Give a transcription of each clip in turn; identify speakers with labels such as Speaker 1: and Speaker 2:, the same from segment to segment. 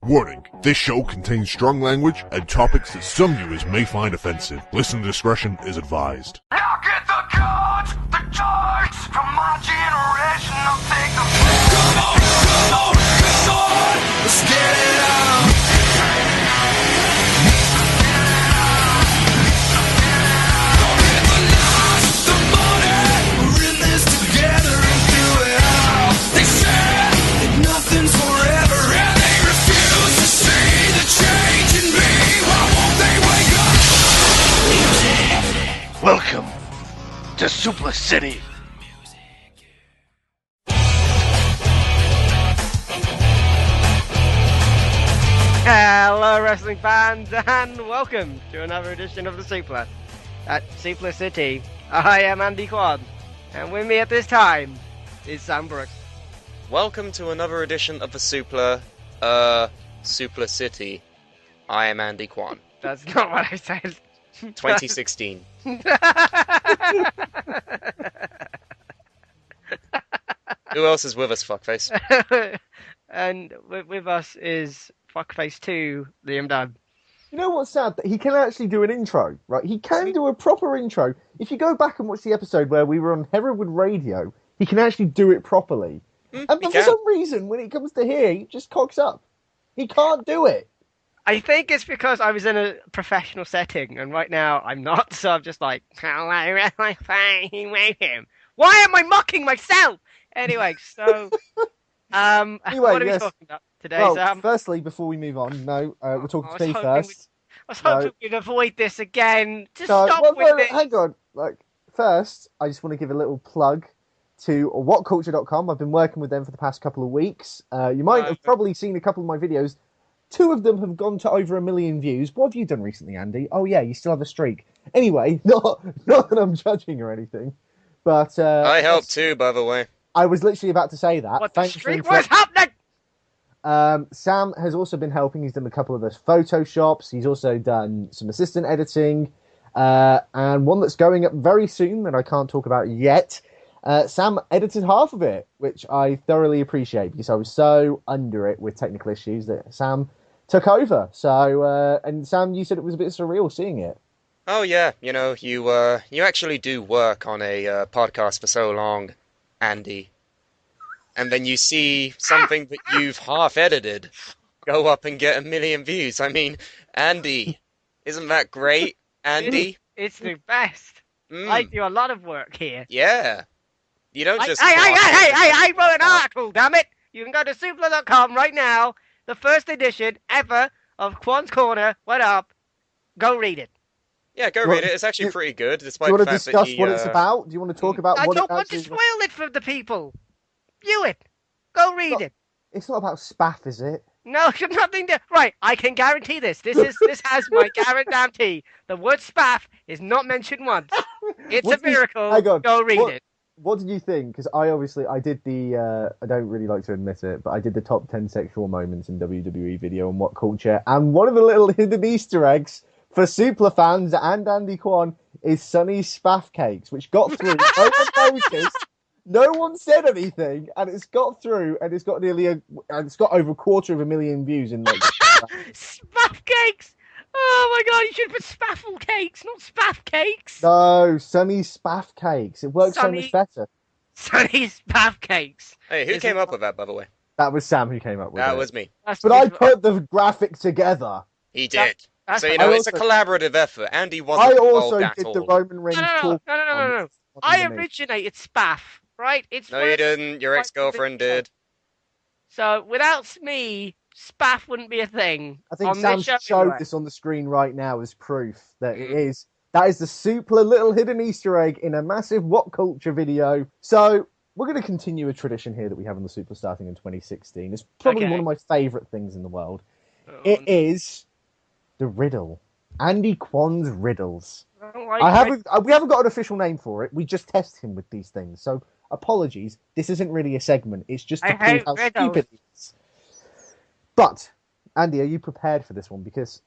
Speaker 1: Warning, this show contains strong language and topics that some viewers may find offensive. Listener discretion is advised.
Speaker 2: Now get the cards, the cards from my generation. I'll take the come on, let's get it on. Don't get the loss, the money. We're in this together and do it all. They said that nothing's forever, and they refuse to see the change in me. Why won't they wake up?
Speaker 3: Welcome to Suplah City.
Speaker 4: Hello wrestling fans and welcome to another edition of the Suplah at Suplah City. I am Andy Quad and with me at this time is Sam Brooks.
Speaker 5: Welcome to another edition of the Suplah City. I am Andy Kwan.
Speaker 4: That's not what I said.
Speaker 5: 2016. Who else is with us, fuckface?
Speaker 4: And with us is Fuckface 2, Liam Dunn.
Speaker 6: You know what's sad? That he can actually do an intro, right? He can do a proper intro. If you go back and watch the episode where we were on Hereward Radio, he can actually do it properly. But for some reason, when it comes to here, he just cocks up. He can't do it.
Speaker 4: I think it's because I was in a professional setting, and right now I'm not, so I'm just like, hello, him. Why am I mocking myself? Anyway, so, what are we talking about today,
Speaker 6: well,
Speaker 4: Sam?
Speaker 6: Firstly, before we move on, we're talking to me first.
Speaker 4: I was hoping we'd avoid this again. Just
Speaker 6: No,
Speaker 4: stop
Speaker 6: well,
Speaker 4: with it.
Speaker 6: hang on. First, I just want to give a little plug to whatculture.com. I've been working with them for the past couple of weeks. You might have probably seen a couple of my videos. 2 of them have gone to over 1 million views. What have you done recently, Andy? Oh, yeah, you still have a streak. Anyway, not that I'm judging or anything, but...
Speaker 5: I helped too, by the way.
Speaker 6: I was literally about to say that.
Speaker 4: What the streak was happening?
Speaker 6: Sam has also been helping. He's done a couple of those Photoshops. He's also done some assistant editing. And one that's going up very soon that I can't talk about yet. Sam edited half of it, which I thoroughly appreciate because I was so under it with technical issues that Sam took over. So, and Sam, you said it was a bit surreal seeing it.
Speaker 5: Oh yeah, you know, you actually do work on a podcast for so long, Andy, and then you see something that you've half edited go up and get 1 million views. I mean, Andy, isn't that great, Andy?
Speaker 4: It's the best. I do a lot of work here.
Speaker 5: Yeah. You don't just...
Speaker 4: I wrote an article, damn it! You can go to suplah.com right now. The first edition ever of Quan's Corner went up. Go read it.
Speaker 5: Yeah, go read it. It's actually pretty good, despite
Speaker 6: Do you
Speaker 5: the
Speaker 6: want to
Speaker 5: fact
Speaker 6: discuss
Speaker 5: that
Speaker 6: what it's about? Do you want to talk about
Speaker 4: I
Speaker 6: what it
Speaker 4: don't want to
Speaker 6: actually...
Speaker 4: spoil it for the people. View it. Go read it.
Speaker 6: It's not about spaff, is it?
Speaker 4: No, nothing to... Right, I can guarantee this. This has my guarantee. The word spaff is not mentioned once. It's a miracle.
Speaker 6: Hang on.
Speaker 4: Go read it.
Speaker 6: What did you think? Because I did the, I don't really like to admit it, but I did the top 10 sexual moments in WWE video on What Culture, and one of the little hidden Easter eggs for Suplah fans and Andy Kwan is Sonny's spaff cakes, which got through. No one noticed. No one said anything, and it's got through, and it's got it's got over 250,000 views in like...
Speaker 4: Spaff cakes! Oh my god, you should put spaffle cakes, not spaff cakes!
Speaker 6: No, Sonny's spaff cakes. It works so much better.
Speaker 4: Sonny's spaff cakes.
Speaker 5: Hey, who came up with that, by the way?
Speaker 6: That was Sam who came up with it.
Speaker 5: That was me.
Speaker 6: But I put the graphic together.
Speaker 5: He did. So, you know, it's a collaborative effort. Andy wasn't
Speaker 6: I
Speaker 5: involved
Speaker 6: also
Speaker 5: at
Speaker 6: did
Speaker 5: all.
Speaker 6: the Roman Reigns talk.
Speaker 4: No. I originated spaff, right?
Speaker 5: No, you didn't. Your ex-girlfriend did.
Speaker 4: So, without me, spaff wouldn't be a thing.
Speaker 6: I think Sam showed this on the screen right now as proof that it is. That is the Suplah little hidden Easter egg in a massive What Culture video. So, we're going to continue a tradition here that we have on the Suplah starting in 2016. It's probably one of my favourite things in the world. It is the riddle. Andy Kwan's riddles. We haven't got an official name for it. We just test him with these things. So, apologies. This isn't really a segment. It's just to prove how stupid it is. But, Andy, are you prepared for this one? Because,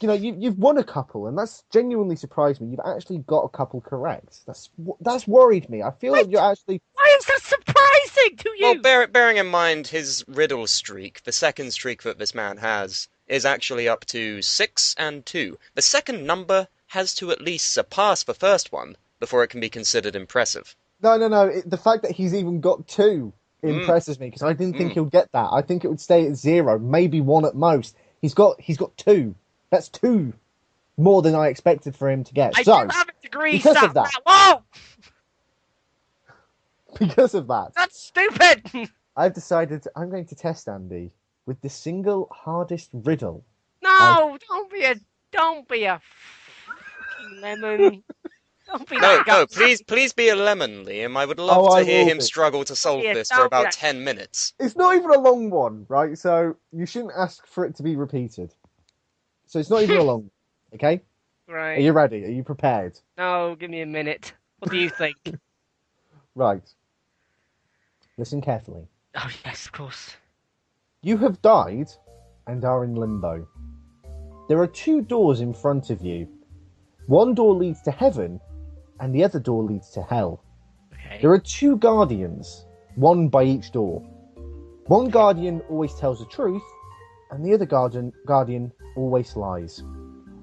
Speaker 6: you know, you've won a couple, and that's genuinely surprised me. You've actually got a couple correct. That's worried me. I feel like you're actually...
Speaker 4: Why is that surprising? asking to you.
Speaker 5: Well, bearing in mind his riddle streak, the second streak that this man has is actually up to 6 and 2. The second number has to at least surpass the first one before it can be considered impressive.
Speaker 6: No. The fact that he's even got 2 impresses me because I didn't think he'll get that. I think it would stay at 0, maybe 1 at most. He's got 2. That's 2 more than I expected for him to get.
Speaker 4: I
Speaker 6: So,
Speaker 4: do have a degree,
Speaker 6: because of that.
Speaker 4: Whoa!
Speaker 6: Because of that,
Speaker 4: That's stupid!
Speaker 6: I've decided I'm going to test Andy with the single hardest riddle.
Speaker 4: No, don't be a fucking lemon. Don't be
Speaker 5: No,
Speaker 4: that guy.
Speaker 5: please be a lemon, Liam. I would love to hear him struggle to solve
Speaker 4: Yeah,
Speaker 5: this for
Speaker 4: don't be
Speaker 5: about
Speaker 4: that-
Speaker 5: 10 minutes.
Speaker 6: It's not even a long one, right? So you shouldn't ask for it to be repeated. So it's not even a long one, okay? Are
Speaker 4: Right.
Speaker 6: you ready? Are you prepared?
Speaker 4: No, give me a minute. What do you think?
Speaker 6: Right. Listen carefully.
Speaker 4: Oh, yes, of course.
Speaker 6: You have died and are in limbo. There are 2 doors in front of you. One door leads to heaven and the other door leads to hell.
Speaker 4: Okay.
Speaker 6: There are 2 guardians, one by each door. One guardian always tells the truth and the other guardian always lies.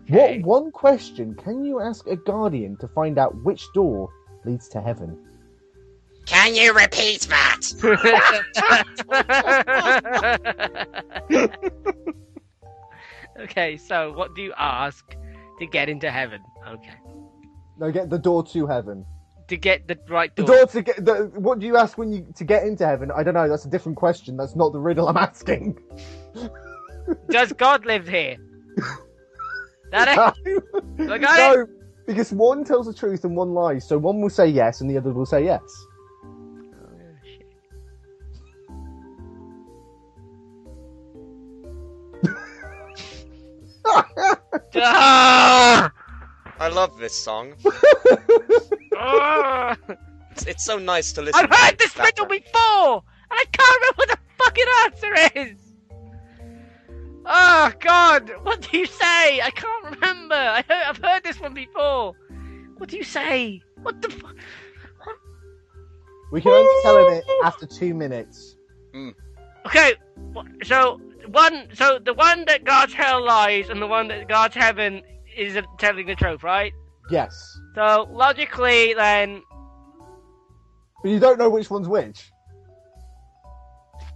Speaker 4: Okay.
Speaker 6: What one question can you ask a guardian to find out which door leads to heaven?
Speaker 5: Can you repeat that?
Speaker 4: Okay, so what do you ask to get into heaven? Okay.
Speaker 6: No, get the door to heaven.
Speaker 4: To get the right
Speaker 6: The
Speaker 4: door.
Speaker 6: door to get what do you ask to get into heaven? I don't know. That's a different question. That's not the riddle I'm asking.
Speaker 4: Does God live here? That it? I got it?
Speaker 6: No, because one tells the truth and one lies. So one will say yes and the other will say yes.
Speaker 4: Oh, shit. Ah!
Speaker 5: I love this song.
Speaker 4: Ah!
Speaker 5: It's so nice to listen
Speaker 4: I've
Speaker 5: to.
Speaker 4: heard this riddle before, and I can't remember what the fucking answer is. Oh God, what do you say? I can't remember. I've heard this one before. What do you say? What the fuck?
Speaker 6: We can only tell him it after 2 minutes.
Speaker 4: Okay, so the one that God's hell lies, and the one that God's heaven is telling the truth, right?
Speaker 6: Yes,
Speaker 4: So logically, then
Speaker 6: but you don't know which one's which.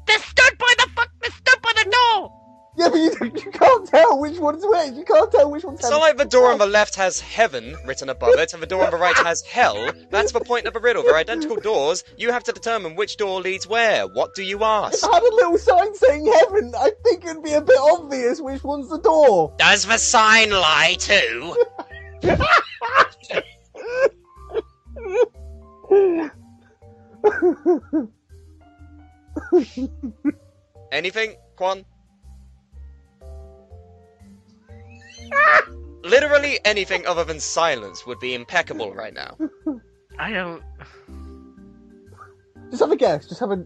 Speaker 4: they stood by the door.
Speaker 6: Yeah, but you can't tell which one's which. You can't tell which one's
Speaker 5: It's
Speaker 6: heaven.
Speaker 5: not like the door on the left has heaven written above it, and the door on the right has hell. That's the point of the riddle. They're identical doors. You have to determine which door leads where. What do you ask?
Speaker 6: If I had a little sign saying heaven, I think it'd be a bit obvious which one's the door.
Speaker 5: Does the sign lie too? Anything, Quan? Literally anything other than silence would be impeccable right now.
Speaker 4: I don't.
Speaker 6: Just have a guess. Just have a.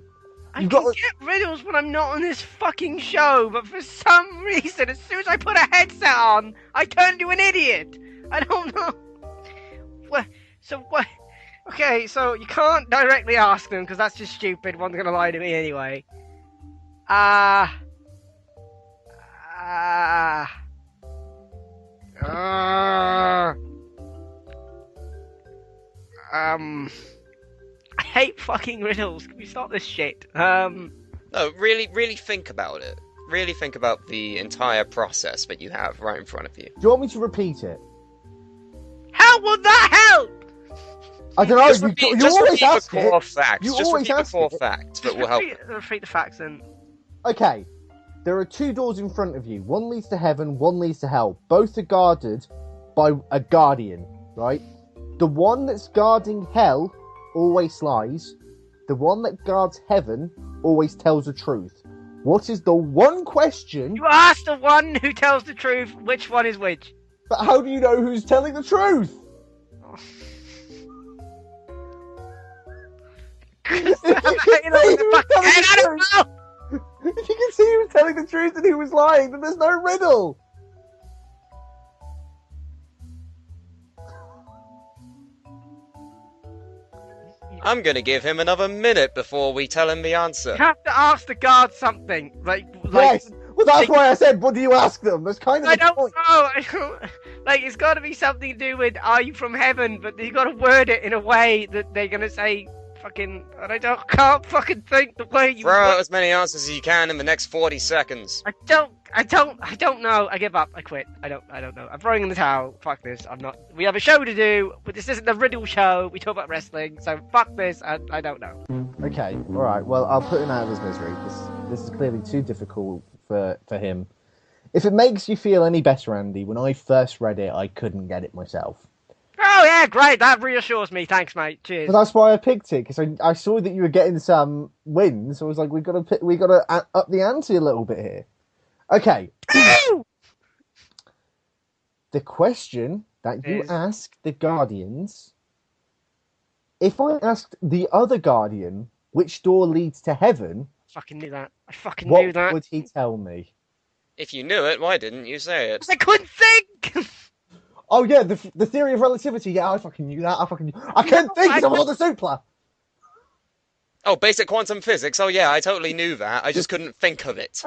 Speaker 4: I
Speaker 6: You've
Speaker 4: can
Speaker 6: got
Speaker 4: get riddles when I'm not on this fucking show, but for some reason, as soon as I put a headset on, I turn into an idiot. I don't know. What? So what? Okay, so you can't directly ask them because that's just stupid. One's gonna lie to me anyway. I hate fucking riddles. Can we stop this shit?
Speaker 5: No, really think about it. Really think about the entire process that you have right in front of you.
Speaker 6: Do you want me to repeat it?
Speaker 4: How will that help?
Speaker 6: I don't know.
Speaker 5: Just
Speaker 6: You
Speaker 5: repeat
Speaker 6: always
Speaker 5: the
Speaker 6: ask
Speaker 5: core
Speaker 6: it.
Speaker 5: facts.
Speaker 6: You
Speaker 5: Just
Speaker 6: always
Speaker 5: repeat the
Speaker 6: ask
Speaker 5: core
Speaker 6: it.
Speaker 5: facts that will help.
Speaker 4: Repeat the facts then.
Speaker 6: Okay, there are 2 doors in front of you. One leads to heaven, one leads to hell. Both are guarded by a guardian, right? The one that's guarding hell always lies. The one that guards heaven always tells the truth. What is the one question?
Speaker 4: You ask the one who tells the truth which one is which.
Speaker 6: But how do you know who's telling the truth? If you can see who's telling the truth and who was lying, then there's no riddle.
Speaker 5: I'm gonna give him another minute before we tell him the
Speaker 4: You
Speaker 5: answer.
Speaker 4: have to ask the guard something.
Speaker 6: Yes. Well, that's why I said, what do you ask them? That's kind of
Speaker 4: I
Speaker 6: the
Speaker 4: don't
Speaker 6: point.
Speaker 4: know. I don't, it's got to be something to do with "Are you from heaven?" But you got to word it in a way that they're gonna say fucking. And can't fucking think the way you.
Speaker 5: Throw out as many answers as you can in the next 40 seconds.
Speaker 4: I don't know. I give up. I quit. I don't know. I'm throwing in the towel. Fuck this. I'm not. We have a show to do, but this isn't the riddle show. We talk about wrestling, so fuck this. I don't know.
Speaker 6: Okay, all right. Well, I'll put him out of his misery. This is clearly too difficult for him. If it makes you feel any better, Andy, when I first read it, I couldn't get it myself.
Speaker 4: Oh yeah, great. That reassures me. Thanks, mate. Cheers.
Speaker 6: But that's why I picked it, because I saw that you were getting some wins. So I was like, we got to up the ante a little bit here. Okay. The question that you asked the Guardians, if I asked the other Guardian which door leads to heaven,
Speaker 4: I fucking knew that.
Speaker 6: what would he tell me?
Speaker 5: If you knew it, why didn't you say it?
Speaker 4: I couldn't think.
Speaker 6: Oh yeah, the theory of relativity. Yeah, I fucking knew that. I couldn't think because I'm on the Suplah.
Speaker 5: Oh, basic quantum physics. Oh yeah, I totally knew that. I just couldn't think of it.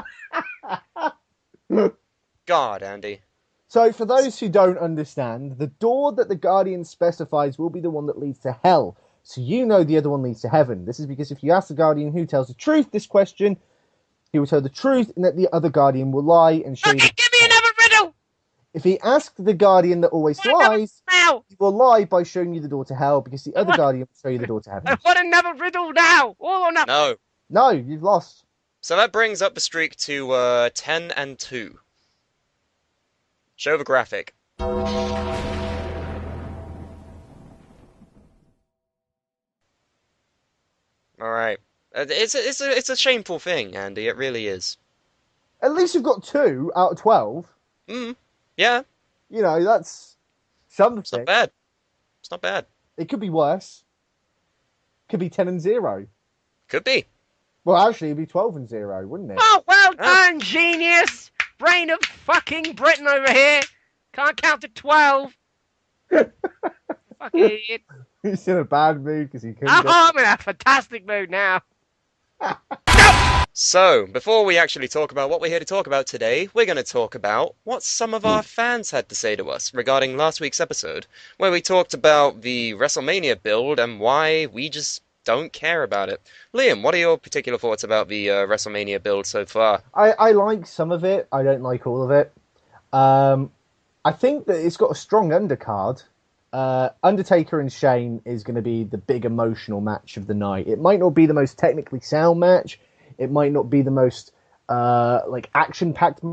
Speaker 5: God, Andy.
Speaker 6: So, for those who don't understand, the door that the Guardian specifies will be the one that leads to hell. So you know the other one leads to heaven. This is because if you ask the Guardian who tells the truth this question, he will tell the truth and that the other Guardian will lie and show you...
Speaker 4: Okay, give me another riddle!
Speaker 6: If he asks the Guardian that always lies, he will lie by showing you the door to hell because the other Guardian will show you the door to heaven.
Speaker 4: I want another riddle now! All or nothing!
Speaker 5: No.
Speaker 6: No, you've lost.
Speaker 5: So that brings up the streak to 10-2. Show the graphic. Alright. It's a shameful thing, Andy. It really is.
Speaker 6: At least you've got 2 out of 12.
Speaker 5: Yeah.
Speaker 6: You know, that's something.
Speaker 5: It's not bad. It's not bad.
Speaker 6: It could be worse. Could be 10-0.
Speaker 5: Could be.
Speaker 6: Well, actually, it'd be 12-0, wouldn't it?
Speaker 4: Oh, well done, genius! Brain of fucking Britain over here! Can't count to 12! Fucking idiot.
Speaker 6: He's in a bad mood because he couldn't
Speaker 4: Oh,
Speaker 6: get...
Speaker 4: I'm in a fantastic mood now.
Speaker 5: So, before we actually talk about what we're here to talk about today, we're going to talk about what some of our fans had to say to us regarding last week's episode, where we talked about the WrestleMania build and why we just don't care about it. Liam, what are your particular thoughts about the WrestleMania build so far?
Speaker 6: I like some of it. I don't like all of it. I think that it's got a strong undercard. Undertaker and Shane is going to be the big emotional match of the night. It might not be the most technically sound match. It might not be the most action-packed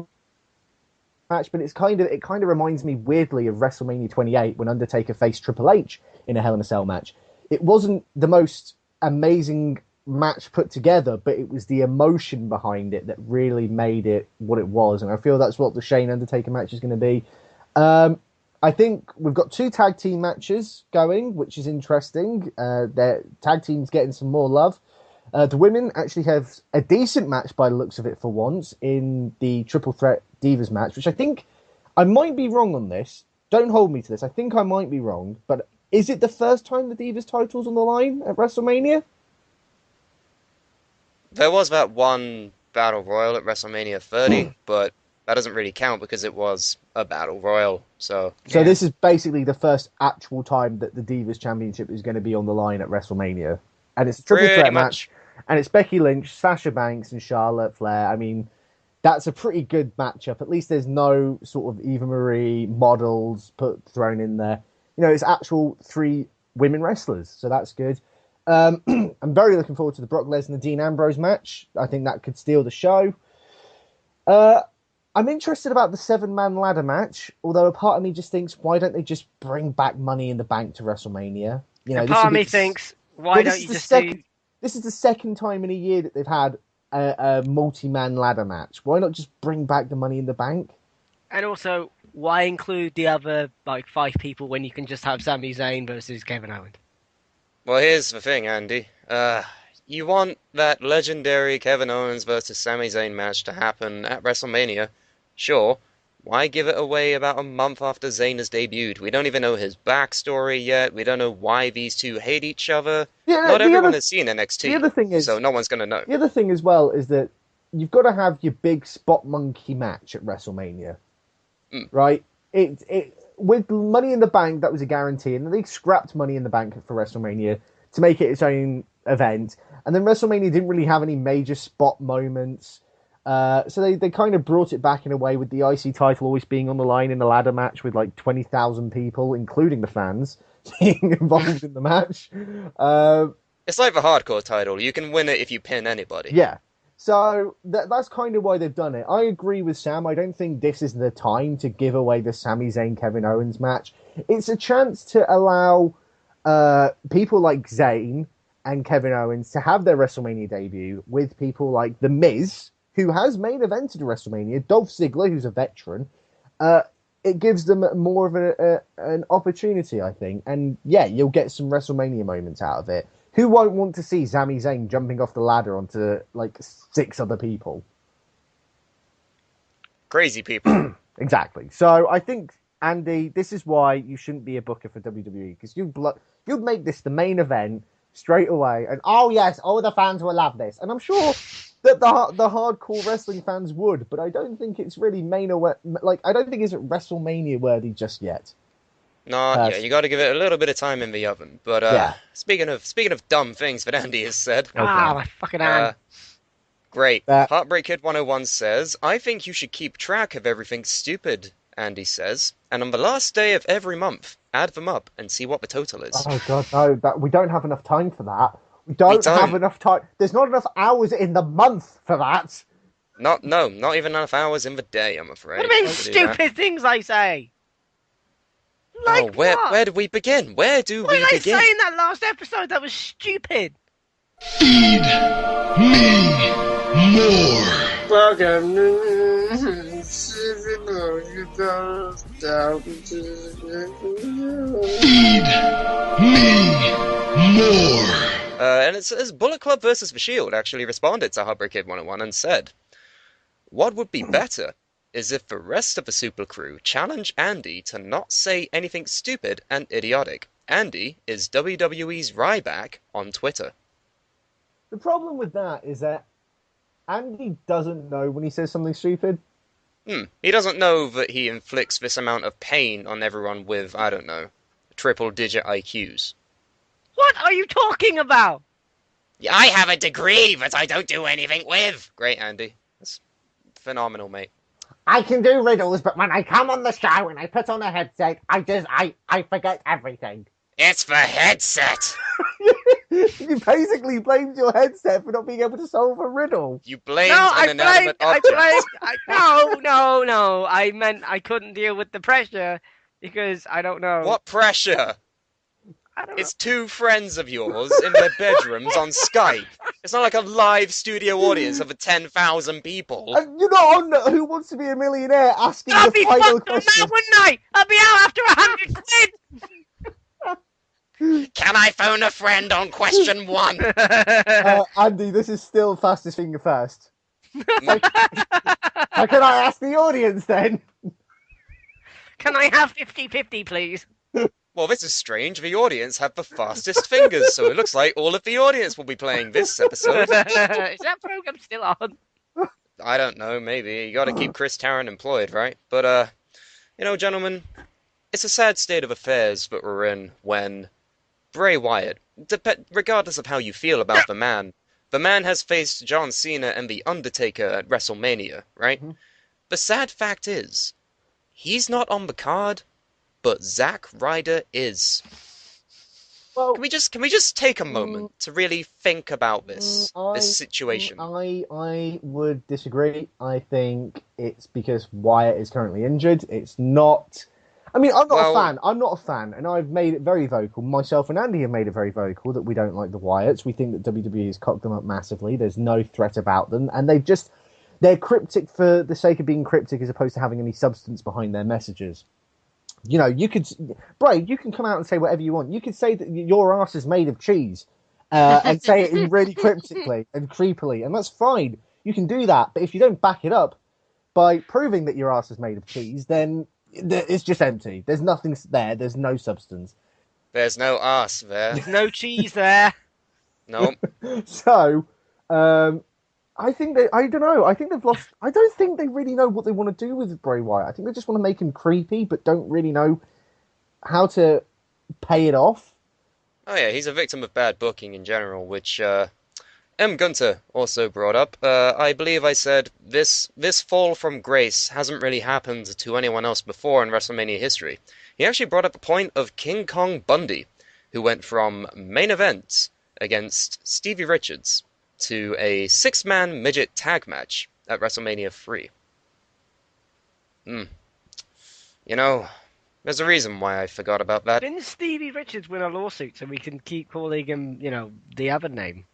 Speaker 6: match, but it kind of reminds me weirdly of WrestleMania 28 when Undertaker faced Triple H in a Hell in a Cell match. It wasn't the most amazing match put together, but it was the emotion behind it that really made it what it was, and I feel that's what the Shane Undertaker match is going to be. I think we've got 2 tag team matches going, which is interesting. Their tag team's getting some more love. The women actually have a decent match by the looks of it for once in the Triple Threat Divas match, which I think I might be wrong on this. Don't hold me to this. I think I might be wrong, but is it the first time the Divas title's on the line at WrestleMania?
Speaker 5: There was that one Battle Royal at WrestleMania 30, but that doesn't really count because it was a Battle Royal, so...
Speaker 6: So this is basically the first actual time that the Divas Championship is going to be on the line at WrestleMania. And it's a triple threat match. And it's Becky Lynch, Sasha Banks, and Charlotte Flair. I mean, that's a pretty good matchup. At least there's no sort of Eva Marie models thrown in there. You know, it's actual 3 women wrestlers, so that's good. I'm very looking forward to the Brock Lesnar Dean Ambrose match. I think that could steal the show. I'm interested about the 7-man ladder match, although a part of me just thinks, why don't they just bring back Money in the Bank to WrestleMania? You know,
Speaker 4: part of me thinks, why don't you just do...
Speaker 6: This is the second time in a year that they've had a multi-man ladder match. Why not just bring back the Money in the Bank?
Speaker 4: And also, why include the other 5 people when you can just have Sami Zayn versus Kevin Owens?
Speaker 5: Well, here's the thing, Andy. You want that legendary Kevin Owens versus Sami Zayn match to happen at WrestleMania, sure, Why give it away about a month after Zayn has debuted? We don't even know his backstory yet. We don't know why these two hate each other.
Speaker 6: Yeah,
Speaker 5: Not everyone has seen NXT,
Speaker 6: the other thing is,
Speaker 5: so no one's going to know.
Speaker 6: The other thing as well is that you've got to have your big spot monkey match at WrestleMania, right? It with Money in the Bank, that was a guarantee, and they scrapped Money in the Bank for WrestleMania to make it its own event. And then WrestleMania didn't really have any major spot moments. So they kind of brought it back in a way with the IC title always being on the line in the ladder match with like 20,000 people, including the fans, being involved in the match.
Speaker 5: It's like the hardcore title. You can win it if you pin anybody.
Speaker 6: Yeah. So that's kind of why they've done it. I agree with Sam. I don't think this is the time to give away the Sami Zayn-Kevin Owens match. It's a chance to allow people like Zayn and Kevin Owens to have their WrestleMania debut with people like The Miz, who has main evented WrestleMania, Dolph Ziggler, who's a veteran. It gives them more of an opportunity, I think. And yeah, you'll get some WrestleMania moments out of it. Who won't want to see Sami Zayn jumping off the ladder onto like 6 other people?
Speaker 5: Crazy people.
Speaker 6: Exactly. So I think, Andy, this is why you shouldn't be a booker for WWE, because you'd make this the main event straight away. And oh yes, all the fans will love this. And I'm sure that the hardcore wrestling fans would, but I don't think it's really I don't think it's WrestleMania worthy just yet.
Speaker 5: No, yeah, you got to give it a little bit of time in the oven. But
Speaker 6: yeah.
Speaker 5: Speaking of dumb things that Andy has said,
Speaker 4: my fucking hand.
Speaker 5: great. Heartbreak Kid 101 says, I think you should keep track of everything stupid, Andy says, and on the last day of every month, add them up and see what the total is.
Speaker 6: Oh god, no! We don't have enough time for that. We don't have enough time. There's not enough hours in the month for that.
Speaker 5: Not even enough hours in the day, I'm afraid.
Speaker 4: What do you mean stupid things I say? Like
Speaker 5: where do we begin? Where do we begin?
Speaker 4: What did I say in that last episode that was stupid?
Speaker 2: Feed me more.
Speaker 7: Welcome.
Speaker 2: Feed me more.
Speaker 5: And it says Bullet Club versus The Shield actually responded to Heartbreak Kid 101 and said, what would be better is if the rest of the Suplah crew challenge Andy to not say anything stupid and idiotic. Andy is WWE's Ryback on Twitter.
Speaker 6: The problem with that is that Andy doesn't know when he says something stupid.
Speaker 5: He doesn't know that he inflicts this amount of pain on everyone with, I don't know, triple-digit IQs.
Speaker 4: What are you talking about?
Speaker 5: I have a degree that I don't do anything with. Great, Andy. That's phenomenal, mate.
Speaker 6: I can do riddles, but when I come on the show and I put on a headset, I forget everything.
Speaker 5: It's the headset!
Speaker 6: You basically blamed your headset for not being able to solve a riddle.
Speaker 5: You blamed an inanimate object.
Speaker 4: No. I meant I couldn't deal with the pressure because I don't know.
Speaker 5: What pressure? It's 2 friends of yours in their bedrooms on Skype. It's not like a live studio audience of 10,000 people.
Speaker 6: And you're not on Who Wants to Be a Millionaire asking
Speaker 4: I'll
Speaker 6: the
Speaker 4: be
Speaker 6: final
Speaker 4: fucked on
Speaker 6: question.
Speaker 4: that, wouldn't I? I'll be out after 100 quid.
Speaker 5: Can I phone a friend on question 1?
Speaker 6: Andy, this is still fastest finger first. So can I ask the audience then?
Speaker 4: Can I have 50-50, please?
Speaker 5: Well, this is strange. The audience have the fastest fingers, so it looks like all of the audience will be playing this episode.
Speaker 4: Is that program still on?
Speaker 5: I don't know, maybe. You gotta keep Chris Tarrant employed, right? But, gentlemen, it's a sad state of affairs that we're in when Bray Wyatt, regardless of how you feel about the man has faced John Cena and The Undertaker at WrestleMania, right? Mm-hmm. The sad fact is, he's not on the card, but Zack Ryder is. Well, can we just take a moment to really think about this situation?
Speaker 6: I would disagree. I think it's because Wyatt is currently injured. It's not. I mean, I'm not a fan. I'm not a fan, and I've made it very vocal. Myself and Andy have made it very vocal that we don't like the Wyatts. We think that WWE has cocked them up massively. There's no threat about them, and they're cryptic for the sake of being cryptic, as opposed to having any substance behind their messages. You know, Bray, you can come out and say whatever you want. You could say that your ass is made of cheese, and say it in really cryptically and creepily, and that's fine. You can do that, but if you don't back it up, by proving that your ass is made of cheese, then it's just empty. There's nothing there. There's no substance.
Speaker 5: There's no ass there.
Speaker 4: There's no cheese there.
Speaker 5: Nope.
Speaker 6: So, I think I don't know. I think they've lost. I don't think they really know what they want to do with Bray Wyatt. I think they just want to make him creepy, but don't really know how to pay it off.
Speaker 5: Oh yeah, he's a victim of bad booking in general, which M. Gunter also brought up. I believe I said this fall from grace hasn't really happened to anyone else before in WrestleMania history. He actually brought up a point of King Kong Bundy, who went from main event against Stevie Richards to a 6-man midget tag match at WrestleMania 3. You know, there's a reason why I forgot about that.
Speaker 4: Didn't Stevie Richards win a lawsuit so we can keep calling him, the other name?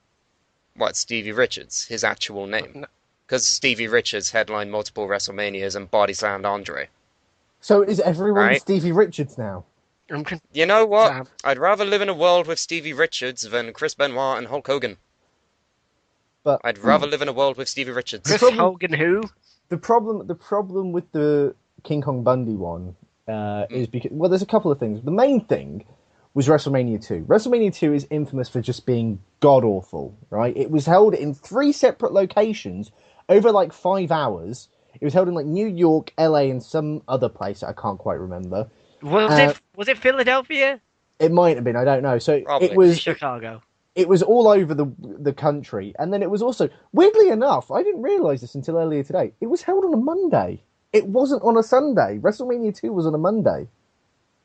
Speaker 5: What, Stevie Richards? His actual name? Because Stevie Richards headlined multiple WrestleManias and body slammed Andre.
Speaker 6: So is everyone
Speaker 5: Right.
Speaker 6: Stevie Richards now?
Speaker 5: You know what?
Speaker 4: Sam.
Speaker 5: I'd rather live in a world with Stevie Richards than Chris Benoit and Hulk Hogan.
Speaker 6: But
Speaker 5: I'd rather live in a world with Stevie Richards.
Speaker 4: Chris
Speaker 6: problem-
Speaker 4: Hogan who?
Speaker 6: the problem with the King Kong Bundy one is because there's a couple of things. The main thing was WrestleMania 2. WrestleMania 2 is infamous for just being god awful, right? It was held in 3 separate locations over like 5 hours. It was held in like New York, LA, and some other place that I can't quite remember.
Speaker 4: Was it Philadelphia?
Speaker 6: It might have been, I don't know. So
Speaker 5: Probably.
Speaker 6: it was
Speaker 4: Chicago.
Speaker 6: it was all over the country, and then it was also, weirdly enough, I didn't realise this until earlier today, it was held on a Monday. It wasn't on a Sunday. WrestleMania 2 was on a Monday.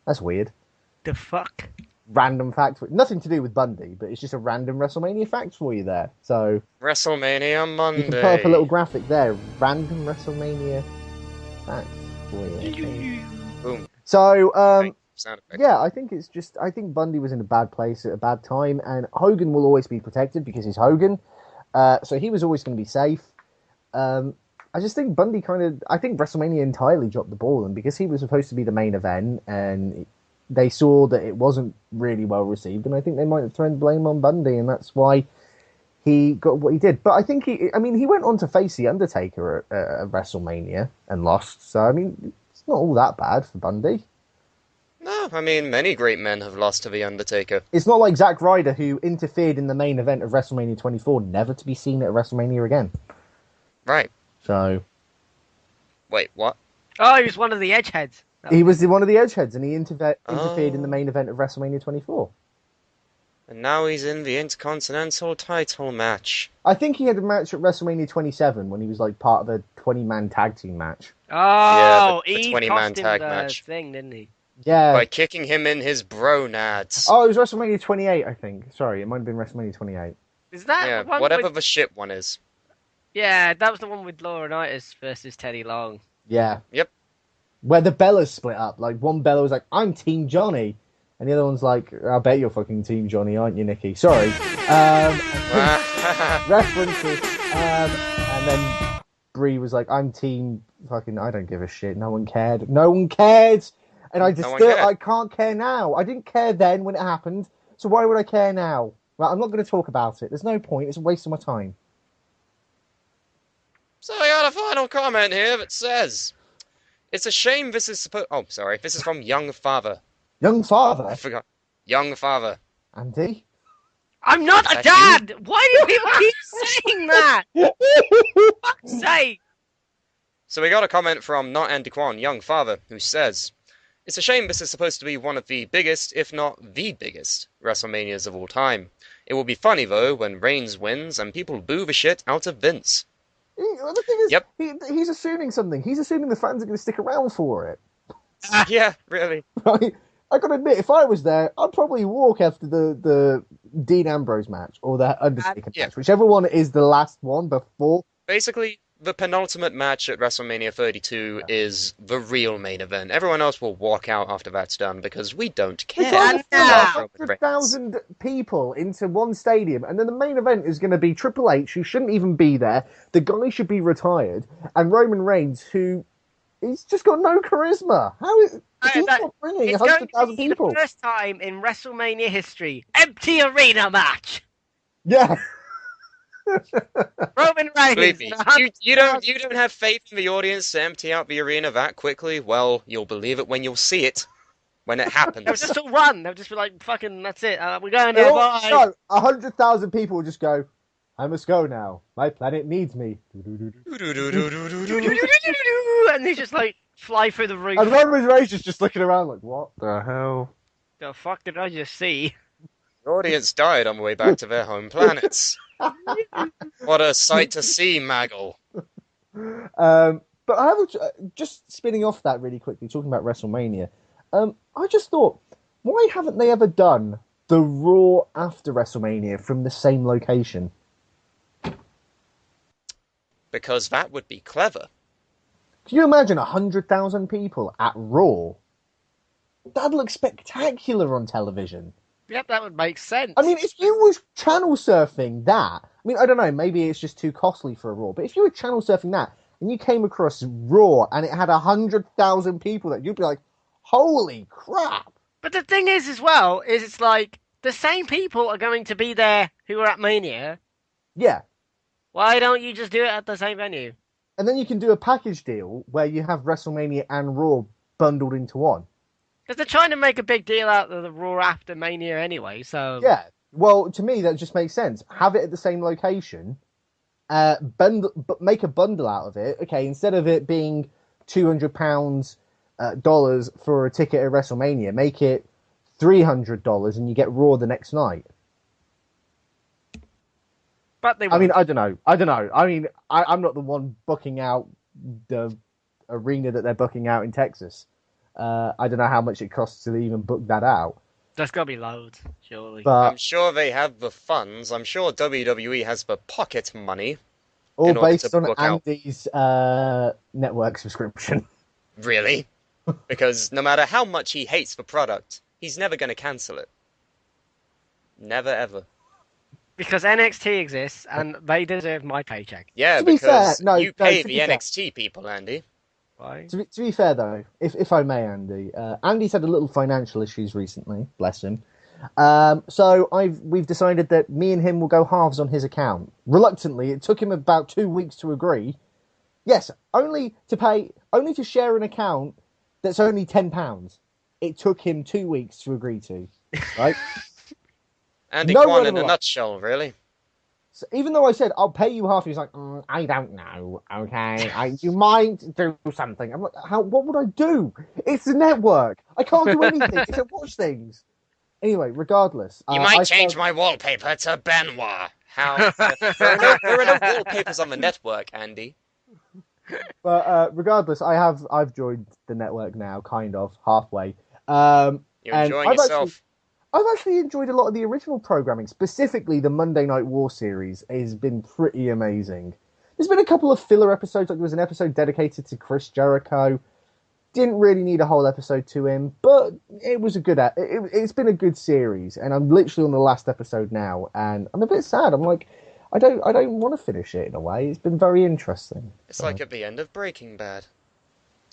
Speaker 6: That's weird.
Speaker 4: The fuck?
Speaker 6: Random fact. Nothing to do with Bundy, but it's just a random WrestleMania fact for you there. So
Speaker 5: WrestleMania Monday.
Speaker 6: you can put up a little graphic there. Random WrestleMania facts for you. Okay.
Speaker 5: Boom.
Speaker 6: So,
Speaker 5: Sound effect.
Speaker 6: yeah, I think Bundy was in a bad place at a bad time, and Hogan will always be protected because he's Hogan. So he was always going to be safe. I just think Bundy I think WrestleMania entirely dropped the ball, and because he was supposed to be the main event, and they saw that it wasn't really well received, and I think they might have thrown blame on Bundy, and that's why he got what he did. But I think he went on to face The Undertaker at WrestleMania and lost, so I mean, it's not all that bad for Bundy.
Speaker 5: No, I mean, many great men have lost to The Undertaker.
Speaker 6: It's not like Zack Ryder, who interfered in the main event of WrestleMania 24, never to be seen at WrestleMania again.
Speaker 5: Right.
Speaker 6: So
Speaker 5: Wait, what?
Speaker 4: Oh, he was one of the Edgeheads.
Speaker 6: he was one of the Edgeheads, and he interfered in the main event of WrestleMania 24.
Speaker 5: And now he's in the Intercontinental title match.
Speaker 6: I think he had a match at WrestleMania 27 when he was like part of a 20-man tag team match.
Speaker 4: Oh,
Speaker 5: the
Speaker 4: he
Speaker 5: 20-man
Speaker 4: cost him
Speaker 5: tag
Speaker 4: the
Speaker 5: match.
Speaker 4: thing, didn't he?
Speaker 6: Yeah.
Speaker 5: By kicking him in his bronads.
Speaker 6: Oh, it was WrestleMania 28, I think. Sorry, it might have been WrestleMania 28.
Speaker 4: Is that
Speaker 5: Yeah,
Speaker 4: the one
Speaker 5: whatever
Speaker 4: with...
Speaker 5: the shit one is.
Speaker 4: Yeah, that was the one with Laurinaitis versus Teddy Long.
Speaker 6: Yeah.
Speaker 5: Yep.
Speaker 6: Where the Bellas split up. Like, one Bella was like, I'm Team Johnny. And the other one's like, I bet you're fucking Team Johnny, aren't you, Nikki? Sorry. References. And then Brie was like, I'm Team fucking, I don't give a shit. No one cared. No one cared. And I can't care now. I didn't care then when it happened. So why would I care now? Right, I'm not going to talk about it. There's no point. It's a waste of my time.
Speaker 5: So I got a final comment here that says, it's a shame this is supposed... Oh, sorry. This is from Young Father.
Speaker 6: Young father.
Speaker 5: I forgot. Young Father.
Speaker 6: Andy?
Speaker 4: I'm not a dad! Why do people keep saying that? For fuck's sake!
Speaker 5: So we got a comment from Not Andy Kwan, Young Father, who says, it's a shame this is supposed to be one of the biggest, if not the biggest, WrestleManias of all time. It will be funny, though, when Reigns wins and people boo the shit out of Vince.
Speaker 6: The thing is,
Speaker 5: Yep.
Speaker 6: he's assuming something. He's assuming the fans are going to stick around for it.
Speaker 5: Yeah, really.
Speaker 6: Right? I got to admit, if I was there, I'd probably walk after the Dean Ambrose match or the Undertaker
Speaker 5: yeah.
Speaker 6: match, whichever one is the last one before.
Speaker 5: Basically, the penultimate match at WrestleMania 32 is the real main event. Everyone else will walk out after that's done because we don't care.
Speaker 6: It's like
Speaker 4: Yeah.
Speaker 6: 100,000 people into one stadium, and then the main event is going to be Triple H, who shouldn't even be there. The guy should be retired, and Roman Reigns, who he's just got no charisma. How is he's not bringing
Speaker 4: It's going to
Speaker 6: 100,000
Speaker 4: be
Speaker 6: people?
Speaker 4: the first time in WrestleMania history, empty arena match.
Speaker 6: Yeah.
Speaker 4: Roman Reigns.
Speaker 5: Believe me,
Speaker 4: and
Speaker 5: you don't have faith in the audience to empty out the arena that quickly? Well, you'll believe it when you'll see it. When it happens.
Speaker 4: They'll just all run. They'll just be like, fucking, that's it. We're going
Speaker 6: They
Speaker 4: there,
Speaker 6: all-
Speaker 4: bye.
Speaker 6: No, 100,000 people will just go, I must go now. My planet needs me.
Speaker 4: And they just like fly through the roof.
Speaker 6: And Roman Reigns is just looking around like, what the hell?
Speaker 4: The fuck did I just see?
Speaker 5: The audience died on the way back to their home planets. What a sight to see, Maggle.
Speaker 6: But I have just spinning off that really quickly, talking about WrestleMania. I just thought, why haven't they ever done the Raw after WrestleMania from the same location?
Speaker 5: Because that would be clever.
Speaker 6: Can you imagine 100,000 people at Raw? That'd look spectacular on television.
Speaker 4: Yep, that would make sense.
Speaker 6: I mean, if you was channel surfing that, I mean, I don't know, maybe it's just too costly for a Raw, but if you were channel surfing that and you came across Raw and it had 100,000 people that you'd be like, holy crap!
Speaker 4: But the thing is, as well, is it's like the same people are going to be there who are at Mania.
Speaker 6: Yeah.
Speaker 4: Why don't you just do it at the same venue?
Speaker 6: And then you can do a package deal where you have WrestleMania and Raw bundled into one.
Speaker 4: Because they're trying to make a big deal out of the Raw after Mania anyway, so...
Speaker 6: Yeah. Well, to me, that just makes sense. Have it at the same location, make a bundle out of it. Okay, instead of it being £200 dollars for a ticket at WrestleMania, make it $300 and you get Raw the next night.
Speaker 4: But they
Speaker 6: I mean,
Speaker 4: won't.
Speaker 6: I don't know. I mean, I'm not the one booking out the arena that they're booking out in Texas. I don't know how much it costs to even book that out.
Speaker 4: There's got to be loads, surely.
Speaker 6: But
Speaker 5: I'm sure they have the funds. I'm sure WWE has the pocket money.
Speaker 6: all
Speaker 5: in order
Speaker 6: based
Speaker 5: to
Speaker 6: on
Speaker 5: book out.
Speaker 6: Andy's network subscription.
Speaker 5: Really? Because no matter how much he hates the product, he's never going to cancel it. Never, ever.
Speaker 4: Because NXT exists, and they deserve my paycheck.
Speaker 5: Yeah,
Speaker 6: To be
Speaker 5: because
Speaker 6: fair, no,
Speaker 5: you
Speaker 6: no,
Speaker 5: pay
Speaker 6: to
Speaker 5: the
Speaker 6: be fair.
Speaker 5: NXT people, Andy.
Speaker 4: Why?
Speaker 6: To be fair, though, if I may, Andy, Andy's had a little financial issues recently, bless him. So we've decided that me and him will go halves on his account. Reluctantly, it took him about 2 weeks to agree. Yes, only to share an account that's only £10. It took him 2 weeks to agree to, right?
Speaker 5: Andy
Speaker 6: No
Speaker 5: Kwan
Speaker 6: word
Speaker 5: in
Speaker 6: of a
Speaker 5: a
Speaker 6: lie.
Speaker 5: nutshell, really.
Speaker 6: So even though I said I'll pay you half, he was like, I don't know. Okay, you might do something. I'm like, what would I do? It's a network. I can't do anything except watch things. Anyway, regardless,
Speaker 5: You might change my wallpaper to Benoit. How? there are no wallpapers on the network, Andy.
Speaker 6: But regardless, I've joined the network now, kind of halfway.
Speaker 5: You're
Speaker 6: And
Speaker 5: enjoying
Speaker 6: I've
Speaker 5: yourself.
Speaker 6: I've actually enjoyed a lot of the original programming, specifically the Monday Night War series. Has been pretty amazing. There's been a couple of filler episodes, like there was an episode dedicated to Chris Jericho. Didn't really need a whole episode to him, but it was a good. It's been a good series, and I'm literally on the last episode now, and I'm a bit sad. I'm like, I don't want to finish it in a way. It's been very interesting.
Speaker 5: It's like at the end of Breaking Bad.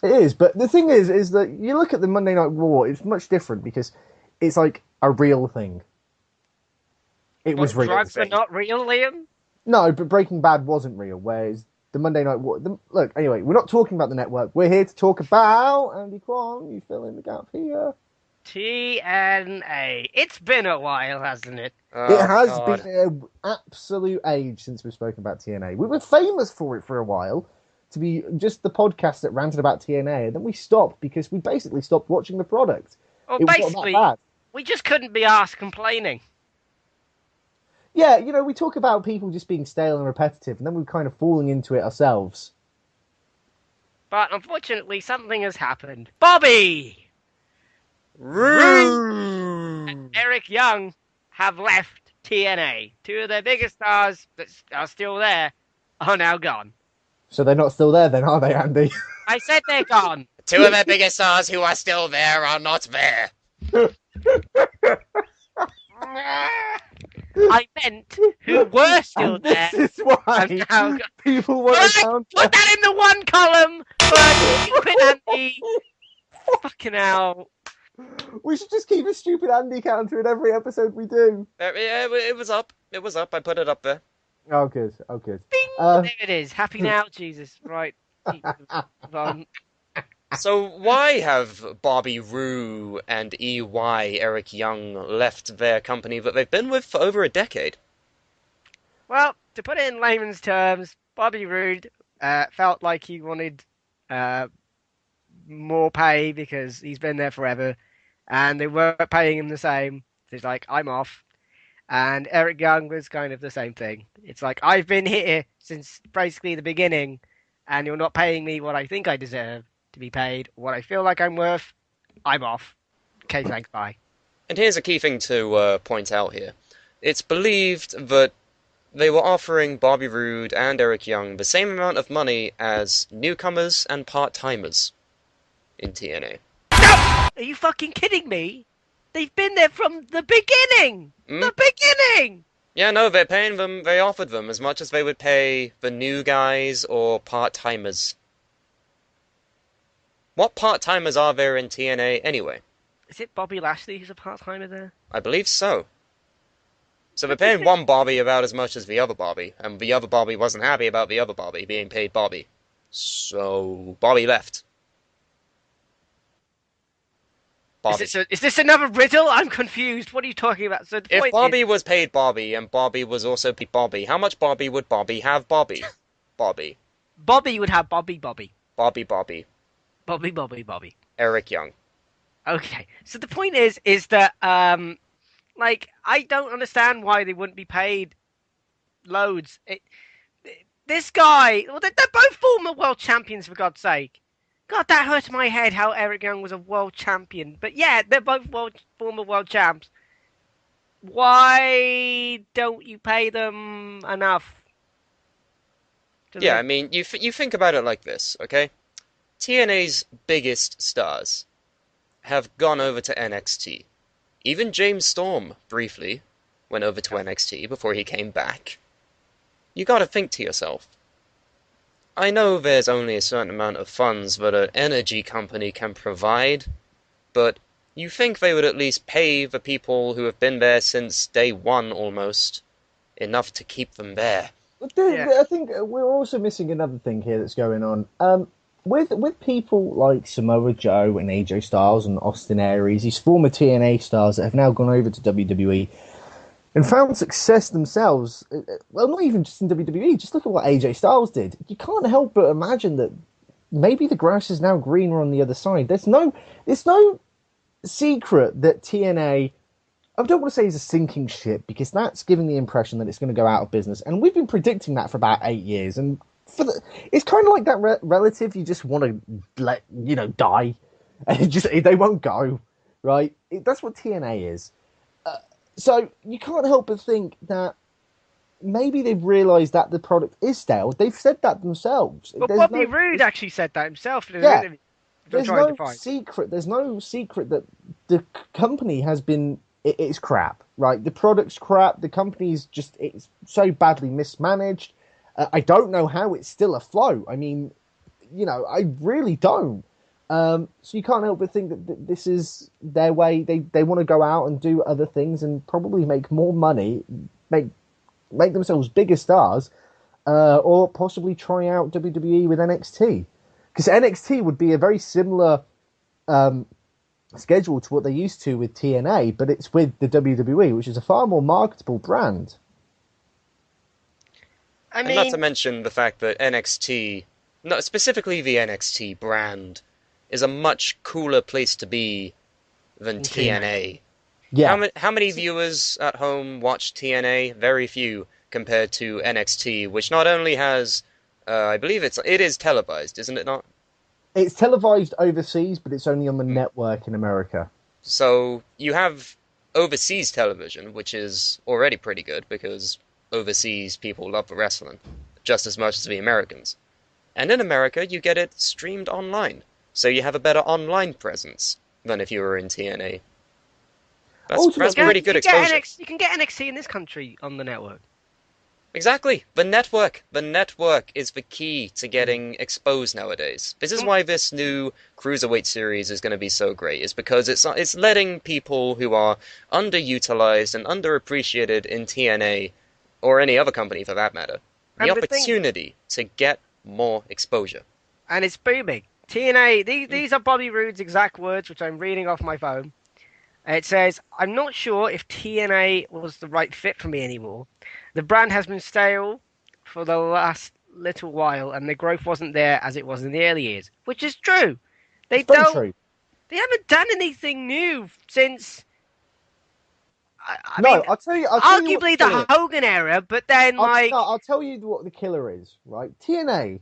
Speaker 6: It is, but the thing is that you look at the Monday Night War, it's much different because it's like a real thing. It was real.
Speaker 4: Drugs are not real, Liam?
Speaker 6: No, but Breaking Bad wasn't real, whereas the Monday Night War... Look, anyway, we're not talking about the network. We're here to talk about... Andy Kwan, you fill in the gap here.
Speaker 4: TNA. It's been a while, hasn't it?
Speaker 5: Oh,
Speaker 6: It has
Speaker 5: God.
Speaker 6: been an absolute age since we've spoken about TNA. We were famous for it for a while, to be just the podcast that ranted about TNA, and then we stopped because we basically stopped watching the product.
Speaker 4: Well,
Speaker 6: It was not that
Speaker 4: basically,
Speaker 6: bad.
Speaker 4: we just couldn't be asked complaining.
Speaker 6: Yeah, you know, we talk about people just being stale and repetitive, and then we're kind of falling into it ourselves.
Speaker 4: But unfortunately, something has happened. Bobby!
Speaker 5: Roode!
Speaker 4: And Eric Young have left TNA. Two of their biggest stars that are still there are now gone.
Speaker 6: So they're not still there then, are they, Andy?
Speaker 4: I said they're gone.
Speaker 5: Two of their biggest stars who are still there are not there.
Speaker 4: I meant who were still
Speaker 6: And
Speaker 4: there.
Speaker 6: this is why
Speaker 4: I'm now gone.
Speaker 6: people want
Speaker 4: Right,
Speaker 6: to counter.
Speaker 4: put that in the one column for stupid Andy. Fucking hell.
Speaker 6: We should just keep a stupid Andy counter in every episode we do.
Speaker 5: Yeah, it was up. It was up. I put it up there.
Speaker 6: Oh, good. Oh, good.
Speaker 4: Bing! There it is. Happy now, Jesus. Right. Um,
Speaker 5: So why have Bobby Roode and EY Eric Young left their company that they've been with for over a decade?
Speaker 4: well, to put it in layman's terms, Bobby Roode felt like he wanted uh, more pay because he's been there forever, and they weren't paying him the same. So he's like, I'm off. And Eric Young was kind of the same thing. It's like, I've been here since basically the beginning, and you're not paying me what I think I deserve to be paid, what I feel like I'm worth. I'm off. Okay, thanks, bye.
Speaker 5: And here's a key thing to point out here. It's believed that they were offering Bobby Roode and Eric Young the same amount of money as newcomers and part-timers in TNA.
Speaker 4: Are you fucking kidding me? They've been there from the beginning! The beginning!
Speaker 5: Yeah, no, they're paying them, they offered them as much as they would pay the new guys or part-timers. What part-timers are there in TNA anyway?
Speaker 4: Is it Bobby Lashley who's a part-timer there?
Speaker 5: I believe so. So they're paying one Bobby about as much as the other Bobby, and the other Bobby wasn't happy about the other Bobby being paid Bobby. So Bobby left. Bobby.
Speaker 4: Is this another riddle? I'm confused. What are you talking about? So the
Speaker 5: If
Speaker 4: point
Speaker 5: Bobby
Speaker 4: is,
Speaker 5: was paid Bobby, and Bobby was also paid Bobby, how much Bobby would Bobby have Bobby? Bobby.
Speaker 4: Bobby would have Bobby.
Speaker 5: Bobby.
Speaker 4: Bobby.
Speaker 5: Eric Young.
Speaker 4: Okay. So the point is that like I don't understand why they wouldn't be paid loads. This guy, well, they're both former world champions for God's sake. God, that hurt my head how Eric Young was a world champion. But yeah, they're both former world champs. Why don't you pay them enough?
Speaker 5: Yeah, I mean, you think about it like this, okay? TNA's biggest stars have gone over to NXT. Even James Storm, briefly, went over to NXT before he came back. You gotta think to yourself, I know there's only a certain amount of funds that an energy company can provide, but you think they would at least pay the people who have been there since day one almost enough to keep them there.
Speaker 6: I think we're also missing another thing here that's going on. With people like Samoa Joe and AJ Styles and Austin Aries, these former TNA stars that have now gone over to WWE and found success themselves. Well, not even just in WWE. Just look at what AJ Styles did. You can't help but imagine that maybe the grass is now greener on the other side. There's no secret that TNA, I don't want to say is a sinking ship, because that's giving the impression that it's going to go out of business. And we've been predicting that for about 8 years. And it's kind of like that relative you just want to let, die. And they won't go, right? That's what TNA is. So you can't help but think that maybe they've realised that the product is stale. They've said that themselves.
Speaker 4: Well, Bobby Roode actually said that himself in an interview.
Speaker 6: There's no secret. There's no secret that the company has been. It's crap, right? The product's crap. The company's it's so badly mismanaged. I don't know how it's still afloat. I mean, I really don't. So you can't help but think that this is their way. They want to go out and do other things and probably make more money, make themselves bigger stars, or possibly try out WWE with NXT. Because NXT would be a very similar schedule to what they used to with TNA, but it's with the WWE, which is a far more marketable brand.
Speaker 5: And not to mention the fact that NXT, specifically the NXT brand, is a much cooler place to be than TNA.
Speaker 6: Yeah.
Speaker 5: How many viewers at home watch TNA? Very few compared to NXT, which not only has, I believe it is televised, isn't it not?
Speaker 6: It's televised overseas, but it's only on the network in America.
Speaker 5: So you have overseas television, which is already pretty good because overseas people love the wrestling just as much as the Americans. And in America, you get it streamed online. So you have a better online presence than if you were in TNA. That's pretty good exposure.
Speaker 4: You can get NXT in this country on the network.
Speaker 5: Exactly. The network is the key to getting exposed nowadays. This is why this new Cruiserweight series is going to be so great. Is because it's letting people who are underutilized and underappreciated in TNA or any other company for that matter, the
Speaker 4: And the thing-
Speaker 5: opportunity to get more exposure.
Speaker 4: And it's booming. TNA, these are Bobby Roode's exact words, which I'm reading off my phone. It says, "I'm not sure if TNA was the right fit for me anymore. The brand has been stale for the last little while, and the growth wasn't there as it was in the early years." Which is true. They
Speaker 6: It's very
Speaker 4: don't.
Speaker 6: true.
Speaker 4: They haven't done anything new since. I
Speaker 6: No,
Speaker 4: mean,
Speaker 6: I'll tell you what
Speaker 4: arguably
Speaker 6: the killer
Speaker 4: the Hogan era, but then like.
Speaker 6: I'll tell you what the killer is, right? TNA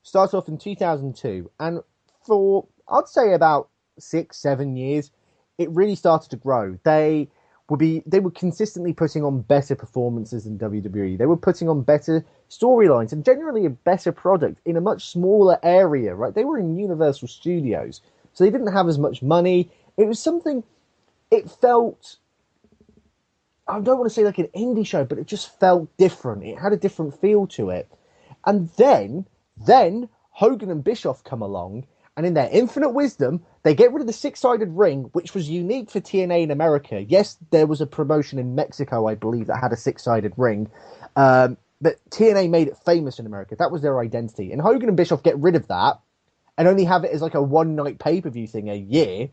Speaker 6: started off in 2002, and for, I'd say about 6-7 years, it really started to grow. They were consistently putting on better performances than WWE. They were putting on better storylines and generally a better product in a much smaller area, right? They were in Universal Studios, so they didn't have as much money. It was something, it felt, I don't want to say like an indie show, but it just felt different. It had a different feel to it. And then Hogan and Bischoff come along, and in their infinite wisdom, they get rid of the six-sided ring, which was unique for TNA in America. Yes, there was a promotion in Mexico, I believe, that had a six-sided ring, but TNA made it famous in America. That was their identity. And Hogan and Bischoff get rid of that and only have it as like a one-night pay-per-view thing a year.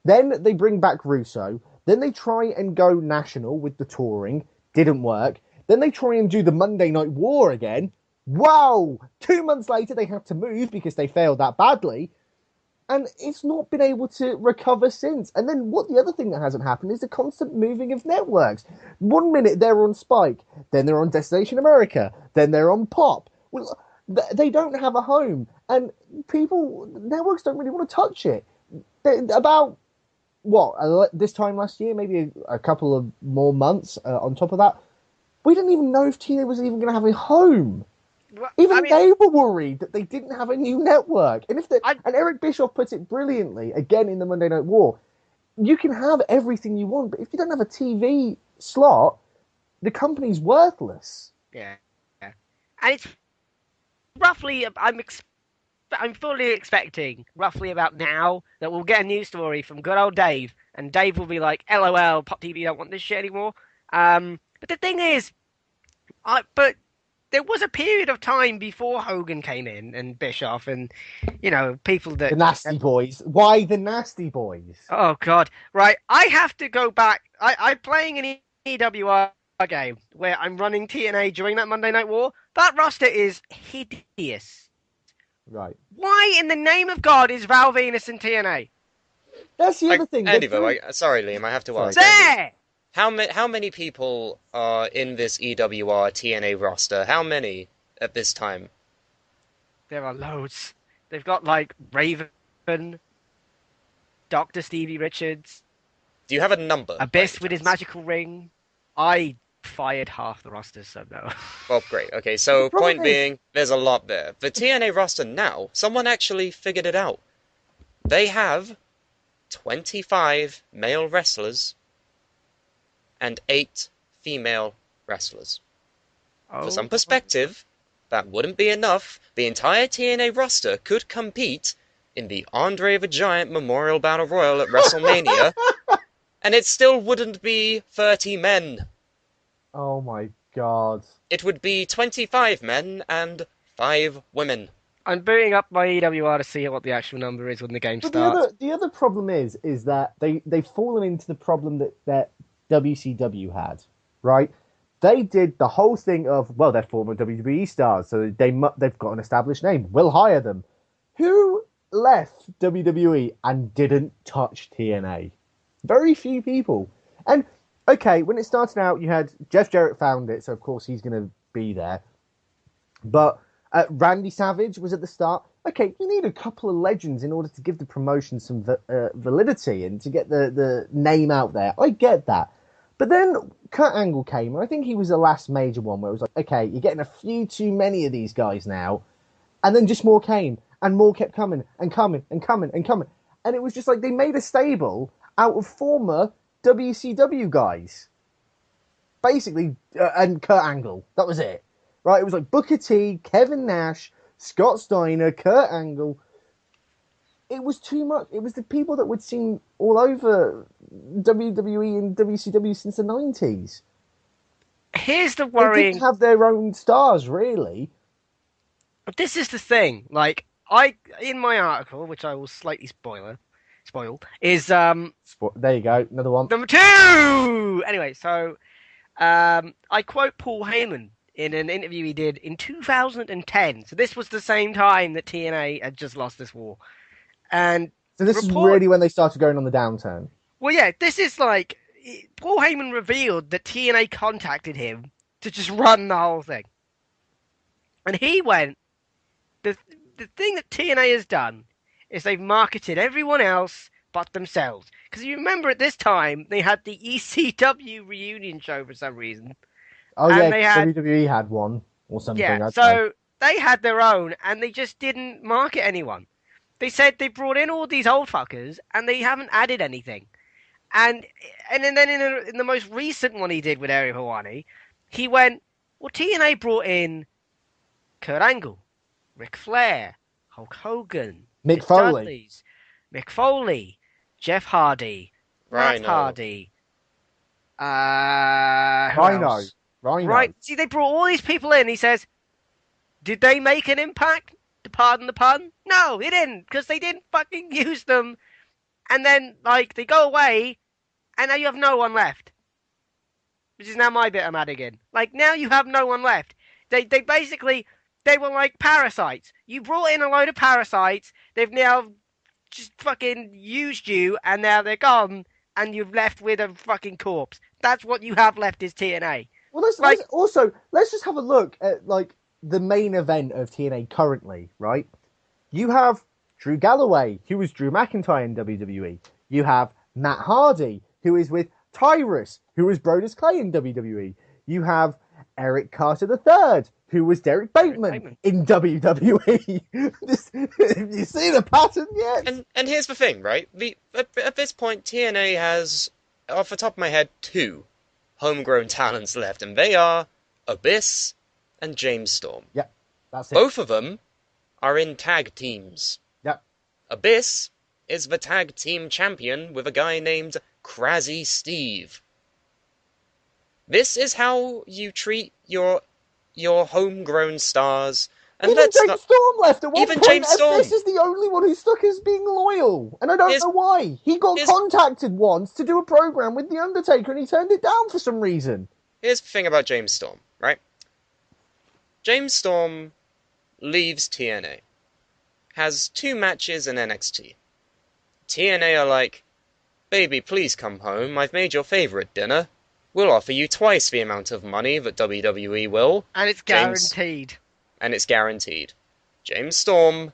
Speaker 6: Then they bring back Russo. Then they try and go national with the touring. Didn't work. Then they try and do the Monday Night War again. Wow! 2 months later, they have to move because they failed that badly. And it's not been able to recover since. And then the other thing that hasn't happened is the constant moving of networks. 1 minute they're on Spike, then they're on Destination America, then they're on Pop. Well, they don't have a home. And networks don't really want to touch it. About this time last year, maybe a couple of more months on top of that, we didn't even know if TNA was even going to have a home.
Speaker 4: Well,
Speaker 6: They were worried that they didn't have a new network. And and Eric Bischoff put it brilliantly, again in the Monday Night War, you can have everything you want, but if you don't have a TV slot, the company's worthless.
Speaker 4: Yeah. And it's roughly, I'm fully expecting, roughly about now, that we'll get a news story from good old Dave, and Dave will be like, LOL, Pop TV don't want this shit anymore. But the thing is, but there was a period of time before Hogan came in, and Bischoff, and, people that...
Speaker 6: The Nasty Boys. Why the Nasty Boys?
Speaker 4: Oh, God. Right, I have to go back. I'm playing an EWR game where I'm running TNA during that Monday Night War. That roster is hideous.
Speaker 6: Right.
Speaker 4: Why in the name of God is Val Venus in TNA?
Speaker 6: That's the other thing.
Speaker 5: Andy, sorry, Liam, I have to ask.
Speaker 4: There!
Speaker 5: How many people are in this EWR TNA roster? How many at this time?
Speaker 4: There are loads. They've got, like, Raven, Dr. Stevie Richards.
Speaker 5: Do you have a number?
Speaker 4: Abyss with his magical ring. I fired half the rosters, so no.
Speaker 5: Well, great. Okay, so point being, there's a lot there. The TNA roster now, someone actually figured it out. They have 25 male wrestlers and 8 female wrestlers. For some perspective, that wouldn't be enough. The entire TNA roster could compete in the Andre the Giant Memorial Battle Royal at WrestleMania, and it still wouldn't be 30 men.
Speaker 6: Oh my God.
Speaker 5: It would be 25 men and 5 women.
Speaker 4: I'm booting up my EWR to see what the actual number is when the game starts.
Speaker 6: The other problem is that they've fallen into the problem that WCW had, right? They did the whole thing of, well, they're former WWE stars, so they've got an established name. We'll hire them. Who left WWE and didn't touch TNA? Very few people. And, okay, when it started out, you had Jeff Jarrett found it, so of course he's going to be there. But Randy Savage was at the start. Okay, you need a couple of legends in order to give the promotion some validity and to get the name out there. I get that. But then Kurt Angle came, and I think he was the last major one where it was like, okay, you're getting a few too many of these guys now. And then just more came, and more kept coming, and coming, and coming, and coming. And it was just like they made a stable out of former WCW guys. Basically, and Kurt Angle. That was it. Right? It was like Booker T, Kevin Nash, Scott Steiner, Kurt Angle. It was too much. It was the people that we'd seen all over WWE and WCW since the 90s.
Speaker 4: here's the
Speaker 6: They
Speaker 4: worrying.
Speaker 6: didn't have their own stars, really.
Speaker 4: This is the thing. Like in my article, which I will slightly spoil, is
Speaker 6: There you go, another one.
Speaker 4: number 2. Anyway, so I quote Paul Heyman in an interview he did in 2010. So this was the same time that TNA had just lost this war, and
Speaker 6: So this is really when they started going on the downturn.
Speaker 4: well, yeah, this is like Paul Heyman revealed that TNA contacted him to just run the whole thing, and he went. The thing that TNA has done is they've marketed everyone else but themselves. Because you remember at this time they had the ECW reunion show for some reason.
Speaker 6: Oh
Speaker 4: And
Speaker 6: yeah,
Speaker 4: they had-
Speaker 6: WWE had one or something.
Speaker 4: Yeah,
Speaker 6: I'd say.
Speaker 4: so they had their own, and they just didn't market anyone. They said they brought in all these old fuckers, and they haven't added anything. And then in the most recent one he did with Ariel Helwani, he went, well, TNA brought in Kurt Angle, Ric Flair, Hulk Hogan,
Speaker 6: Mick
Speaker 4: the
Speaker 6: Foley.
Speaker 4: Dudleys, Mick Foley, Jeff Hardy, Matt
Speaker 5: Rhino.
Speaker 4: Hardy, who
Speaker 6: Rhino.
Speaker 4: else?
Speaker 6: Rhino.
Speaker 4: Right. See, they brought all these people in. He says, did they make an impact? To pardon the pun? No, they didn't, because they didn't fucking use them. And then, like, they go away, and now you have no one left. Which is now my bit I'm adding in. Like, now you have no one left. They basically, they were like parasites. You brought in a load of parasites, they've now just fucking used you, and now they're gone, and you've left with a fucking corpse. That's what you have left is TNA.
Speaker 6: Well, let's just have a look at like the main event of TNA currently, right? You have Drew Galloway, who was Drew McIntyre in WWE. You have Matt Hardy, who is with Tyrus, who was Brodus Clay in WWE. You have Eric Carter III, who was Derek Bateman in WWE. You see the pattern yet?
Speaker 5: And here's the thing, right? At this point, TNA has, off the top of my head, 2 homegrown talents left, and they are Abyss and James Storm.
Speaker 6: Yep, that's it.
Speaker 5: Both of them are in tag teams.
Speaker 6: Yep.
Speaker 5: Abyss is the tag team champion with a guy named Crazy Steve. This is how you treat your homegrown stars. And
Speaker 6: Even
Speaker 5: let's
Speaker 6: James
Speaker 5: not...
Speaker 6: Storm left at one
Speaker 5: Even
Speaker 6: point.
Speaker 5: James Storm.
Speaker 6: This is the only one who stuck as being loyal, and I don't know why. He got contacted once to do a program with The Undertaker, and he turned it down for some reason.
Speaker 5: Here's the thing about James Storm, right? James Storm leaves TNA, has 2 matches in NXT. TNA are like, baby, please come home. I've made your favorite dinner. We'll offer you twice the amount of money that WWE will.
Speaker 4: And it's guaranteed.
Speaker 5: And it's guaranteed. James Storm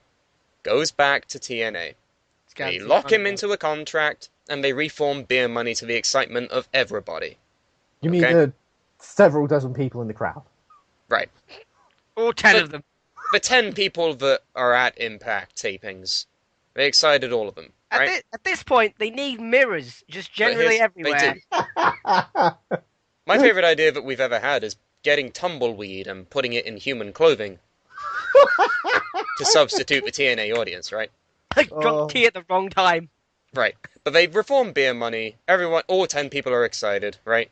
Speaker 5: goes back to TNA. They lock him into a contract, and they reform Beer Money to the excitement of everybody.
Speaker 6: You mean the several dozen people in the crowd?
Speaker 5: Right.
Speaker 4: All 10 of them.
Speaker 5: The 10 people that are at Impact tapings. They excited all of them, right?
Speaker 4: At this point, they need mirrors just generally everywhere.
Speaker 5: They do. My favourite idea that we've ever had is getting tumbleweed and putting it in human clothing to substitute the TNA audience, right?
Speaker 4: Drunk tea at the wrong time.
Speaker 5: Right. But they've reformed Beer Money. Everyone, all 10 people are excited, right?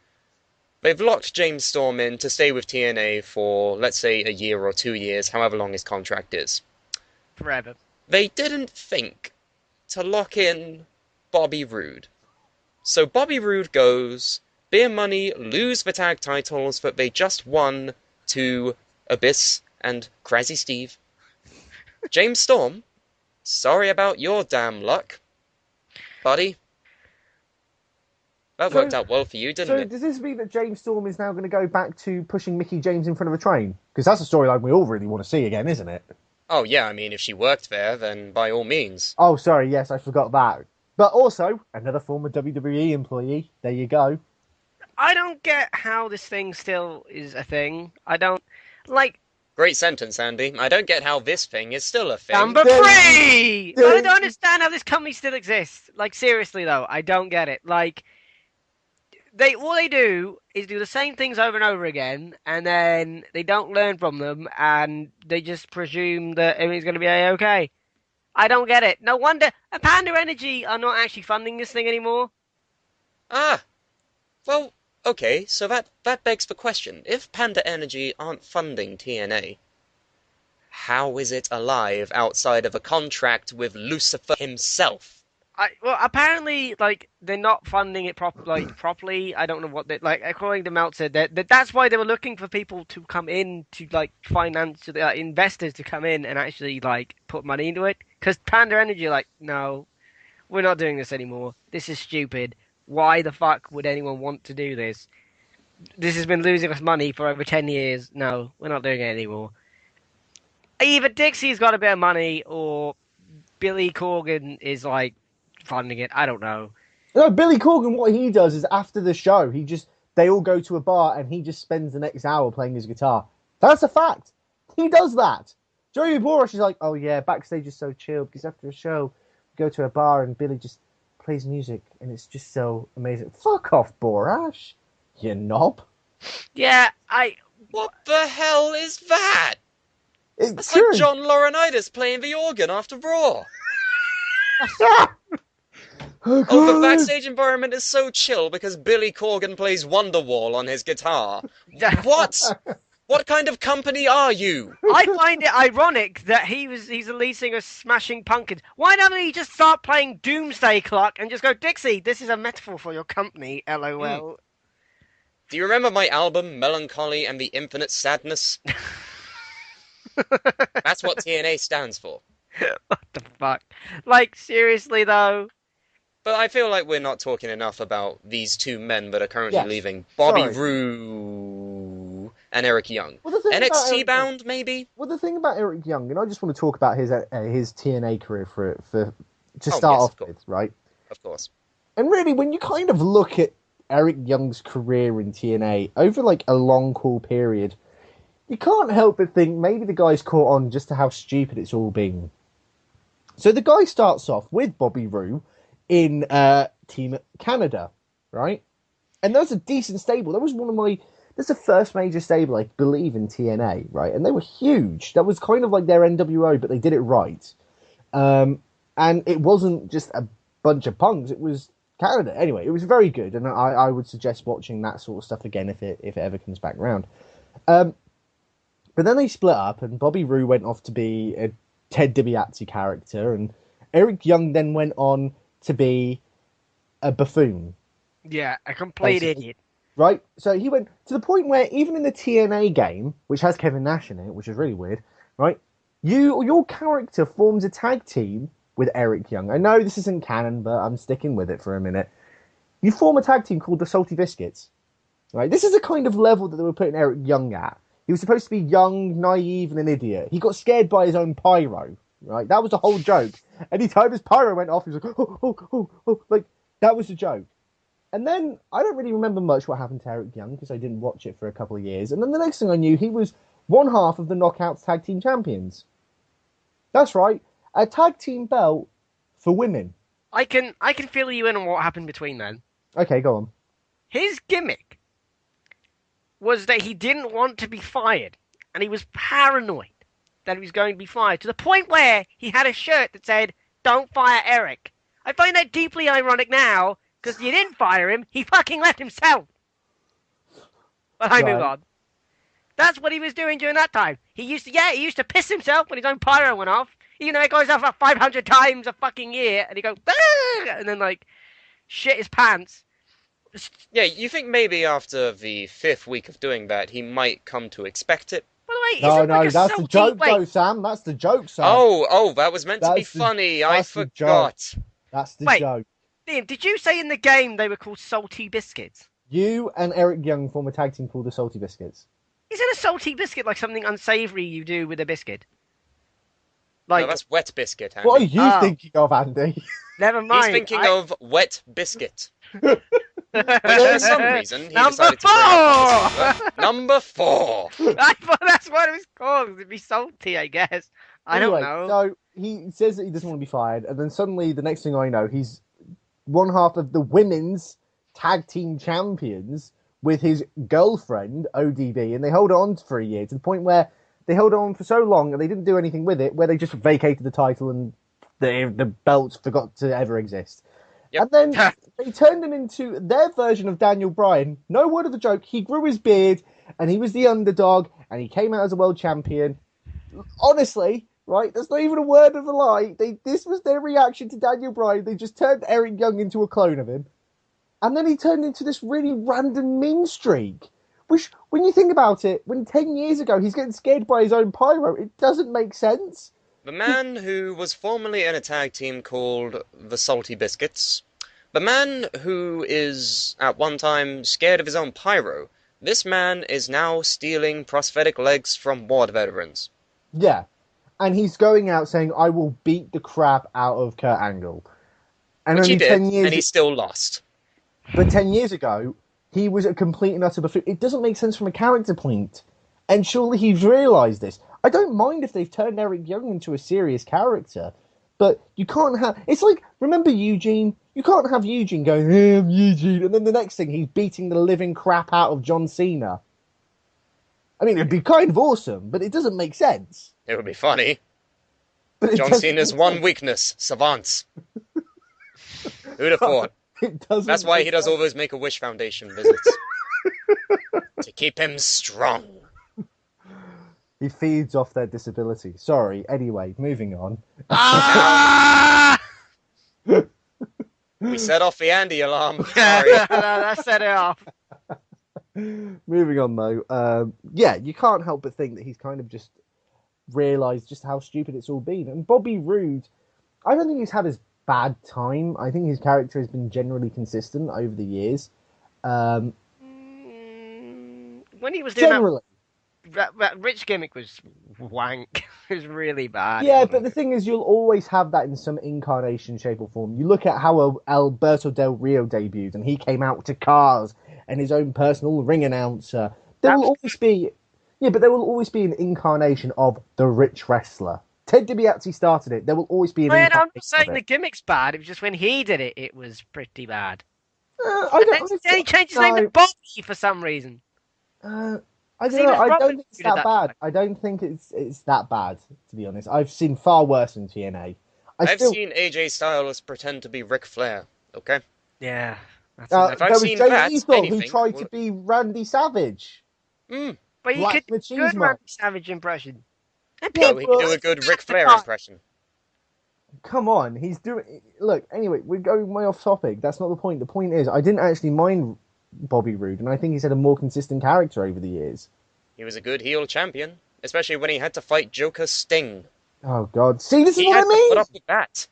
Speaker 5: They've locked James Storm in to stay with TNA for, let's say, a year or 2 years, however long his contract is.
Speaker 4: Forever.
Speaker 5: They didn't think to lock in Bobby Roode. So Bobby Roode goes, Beer Money lose the tag titles that they just won to Abyss and Crazy Steve. James Storm, sorry about your damn luck, buddy. That worked out well for you, didn't it?
Speaker 6: Does this mean that James Storm is now going to go back to pushing Mickie James in front of a train? Because that's a storyline we all really want to see again, isn't it?
Speaker 5: Oh yeah, I mean, if she worked there, then by all means.
Speaker 6: Oh, sorry, yes, I forgot that. But also, another former WWE employee. There you go.
Speaker 4: I don't get how this thing still is a thing. I don't... Like...
Speaker 5: Great sentence, Andy. I don't get how this thing is still a thing.
Speaker 4: Number 3! I don't understand how this company still exists. Like, seriously, though, I don't get it. Like... All they do is do the same things over and over again, and then they don't learn from them, and they just presume that everything's going to be A-okay. I don't get it. No wonder Panda Energy are not actually funding this thing anymore.
Speaker 5: Ah, well, okay, so that begs the question. If Panda Energy aren't funding TNA, how is it alive outside of a contract with Lucifer himself?
Speaker 4: Well, apparently, like, they're not funding it properly. I don't know what they like. According to Meltzer, that's why they were looking for people to come in to like finance investors to come in and actually like put money into it. Because Panda Energy are like, no, we're not doing this anymore. This is stupid. Why the fuck would anyone want to do this? This has been losing us money for over 10 years. No, we're not doing it anymore. Either Dixie's got a bit of money or Billy Corgan is like funding it. I don't know.
Speaker 6: No, Billy Corgan, what he does is after the show, they all go to a bar and he just spends the next hour playing his guitar. That's a fact. He does that. Joey Borash is like, oh yeah, backstage is so chilled because after a show, we go to a bar and Billy just plays music and it's just so amazing. Fuck off, Borash, you knob.
Speaker 4: Yeah,
Speaker 5: What the hell is that?
Speaker 6: It's
Speaker 5: That's
Speaker 6: true.
Speaker 5: like John Laurinaitis playing the organ after Raw. Oh, the backstage environment is so chill because Billy Corgan plays Wonderwall on his guitar. What? What kind of company are you?
Speaker 4: I find it ironic that he's the lead singer of Smashing Pumpkins. Why don't he just start playing Doomsday Clock and just go, Dixie, this is a metaphor for your company, LOL.
Speaker 5: Do you remember my album, Melancholy and the Infinite Sadness? That's what TNA stands for.
Speaker 4: What the fuck? Like, seriously, though?
Speaker 5: But I feel like we're not talking enough about these two men that are currently leaving. Bobby Roode and Eric Young.
Speaker 6: Well,
Speaker 5: NXT bound, maybe?
Speaker 6: Well, the thing about Eric Young, and I just want to talk about his TNA career to start off with, right?
Speaker 5: Of course.
Speaker 6: And really, when you kind of look at Eric Young's career in TNA over like a long, cool period, you can't help but think maybe the guy's caught on just to how stupid it's all been. So the guy starts off with Bobby Roode in Team Canada, right? And that was a decent stable. That was that's the first major stable, I believe, in TNA, right? And they were huge. That was kind of like their NWO, but they did it right. And it wasn't just a bunch of punks, it was Canada. Anyway, it was very good, and I would suggest watching that sort of stuff again if it ever comes back around. But then they split up, and Bobby Roode went off to be a Ted DiBiase character, and Eric Young then went on to be a buffoon.
Speaker 4: Yeah, a complete idiot.
Speaker 6: Right? So he went to the point where even in the TNA game, which has Kevin Nash in it, which is really weird, right? Your character forms a tag team with Eric Young. I know this isn't canon, but I'm sticking with it for a minute. You form a tag team called the Salty Biscuits. Right? This is the kind of level that they were putting Eric Young at. He was supposed to be young, naive, and an idiot. He got scared by his own pyro. Right? That was the whole joke. Anytime his pyro went off, he was like, oh. Like, that was the joke. And then, I don't really remember much what happened to Eric Young, because I didn't watch it for a couple of years. And then the next thing I knew, he was one half of the Knockouts Tag Team Champions. That's right. A tag team belt for women.
Speaker 4: I can fill you in on what happened between then.
Speaker 6: Okay, go on.
Speaker 4: His gimmick was that he didn't want to be fired, and he was paranoid that he was going to be fired, to the point where he had a shirt that said, "Don't fire Eric." I find that deeply ironic now, because you didn't fire him, he fucking left himself. But I move on. That's what he was doing during that time. He used to piss himself when his own pyro went off. You know, it goes off like 500 times a fucking year, and he goes, "Bah!" And then, like, shit his pants.
Speaker 5: Yeah, you think maybe after the 5th week of doing that, he might come to expect it?
Speaker 4: By the way,
Speaker 6: No,
Speaker 4: like
Speaker 6: that's the joke, though, Sam. That's the joke, Sam.
Speaker 5: Oh, that was meant to be funny. I forgot.
Speaker 6: That's the joke.
Speaker 4: Ian, did you say in the game they were called Salty Biscuits?
Speaker 6: You and Eric Young form a tag team called the Salty Biscuits.
Speaker 4: Isn't a salty biscuit like something unsavory you do with a biscuit?
Speaker 5: Like, no, that's wet biscuit, Andy.
Speaker 6: What are you thinking of, Andy?
Speaker 4: Never mind.
Speaker 5: He's thinking of wet biscuit. Which for some reason he
Speaker 4: Number
Speaker 5: decided to bring up. Number 4!
Speaker 4: I thought that's what it was called. It'd be salty, I guess. I don't know.
Speaker 6: So he says that he doesn't want to be fired, and then suddenly the next thing I know, he's one half of the women's tag team champions with his girlfriend, ODB, and they hold on for a year to the point where they held on for so long and they didn't do anything with it, where they just vacated the title and the belts forgot to ever exist.
Speaker 5: Yep.
Speaker 6: And then they turned him into their version of Daniel Bryan. No word of the joke. He grew his beard, and he was the underdog, and he came out as a world champion. Honestly, right? That's not even a word of a lie. This was their reaction to Daniel Bryan. They just turned Eric Young into a clone of him. And then he turned into this really random meme streak. Which, when you think about it, when 10 years ago he's getting scared by his own pyro, it doesn't make sense.
Speaker 5: The man who was formerly in a tag team called the Salty Biscuits. The man who is, at one time, scared of his own pyro. This man is now stealing prosthetic legs from war veterans.
Speaker 6: Yeah. And he's going out saying, I will beat the crap out of Kurt Angle. And
Speaker 5: Which
Speaker 6: only
Speaker 5: he did,
Speaker 6: 10 years
Speaker 5: and he still lost.
Speaker 6: But 10 years ago, he was a complete and utter buffoon. It doesn't make sense from a character point. And surely he's realised this. I don't mind if they've turned Eric Young into a serious character, but you can't have... It's like, remember Eugene? You can't have Eugene going, hey, I'm Eugene, and then the next thing he's beating the living crap out of John Cena. I mean, it'd be kind of awesome, but it doesn't make sense.
Speaker 5: It would be funny.
Speaker 6: But
Speaker 5: John Cena's one weakness, savants. Who'd have thought?
Speaker 6: It doesn't.
Speaker 5: That's why he does all those Make-A-Wish Foundation visits. To keep him strong.
Speaker 6: He feeds off their disability. Sorry. Anyway, moving on.
Speaker 4: Ah!
Speaker 5: We set off the Andy alarm. Sorry.
Speaker 4: That set it off.
Speaker 6: Moving on, though. Yeah, you can't help but think that he's kind of just realised just how stupid it's all been. And Bobby Roode, I don't think he's had his bad time. I think his character has been generally consistent over the years.
Speaker 4: When he was doing
Speaker 6: Generally.
Speaker 4: that Rich gimmick was wank. It was really bad.
Speaker 6: Yeah, but the thing is, you'll always have that in some incarnation, shape, or form. You look at how Alberto Del Rio debuted, and he came out to cars and his own personal ring announcer. There will always be an incarnation of the rich wrestler. Ted DiBiase started it. There will always be an incarnation.
Speaker 4: I'm not saying the gimmick's bad. It was just when he did it, it was pretty bad. Then he changed his name to Bobby for some reason.
Speaker 6: I don't know. I don't think it's that bad. I don't think it's that bad, to be honest. I've seen far worse in TNA.
Speaker 5: I've seen AJ Styles pretend to be Ric Flair, okay?
Speaker 4: Yeah.
Speaker 6: There was Jay Lethal who tried to be Randy Savage.
Speaker 4: But you
Speaker 6: Black
Speaker 4: could do a good
Speaker 6: Machismo.
Speaker 4: Randy Savage impression.
Speaker 6: Yeah,
Speaker 5: We could do a good Ric Flair impression.
Speaker 6: Come on, he's doing... Look, anyway, we're going way off topic. That's not the point. The point is, I didn't actually mind Bobby Roode, and I think he's had a more consistent character over the years.
Speaker 5: He was a good heel champion, especially when he had to fight Joker Sting.
Speaker 6: Oh, God. See, this is
Speaker 5: He
Speaker 6: what
Speaker 5: had
Speaker 6: I mean!
Speaker 5: to put up with that.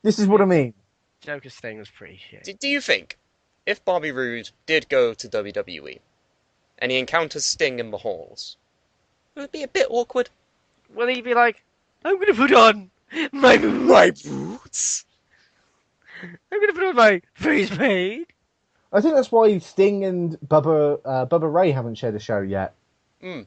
Speaker 6: This is what I mean.
Speaker 4: Joker Sting was pretty shit.
Speaker 5: Do you think, if Bobby Roode did go to WWE, and he encounters Sting in the halls, would it be a bit awkward?
Speaker 4: Will he be like, I'm going to put on my boots. I'm going to put on my face paint.
Speaker 6: I think that's why Sting and Bubba Ray haven't shared a show yet.
Speaker 5: Because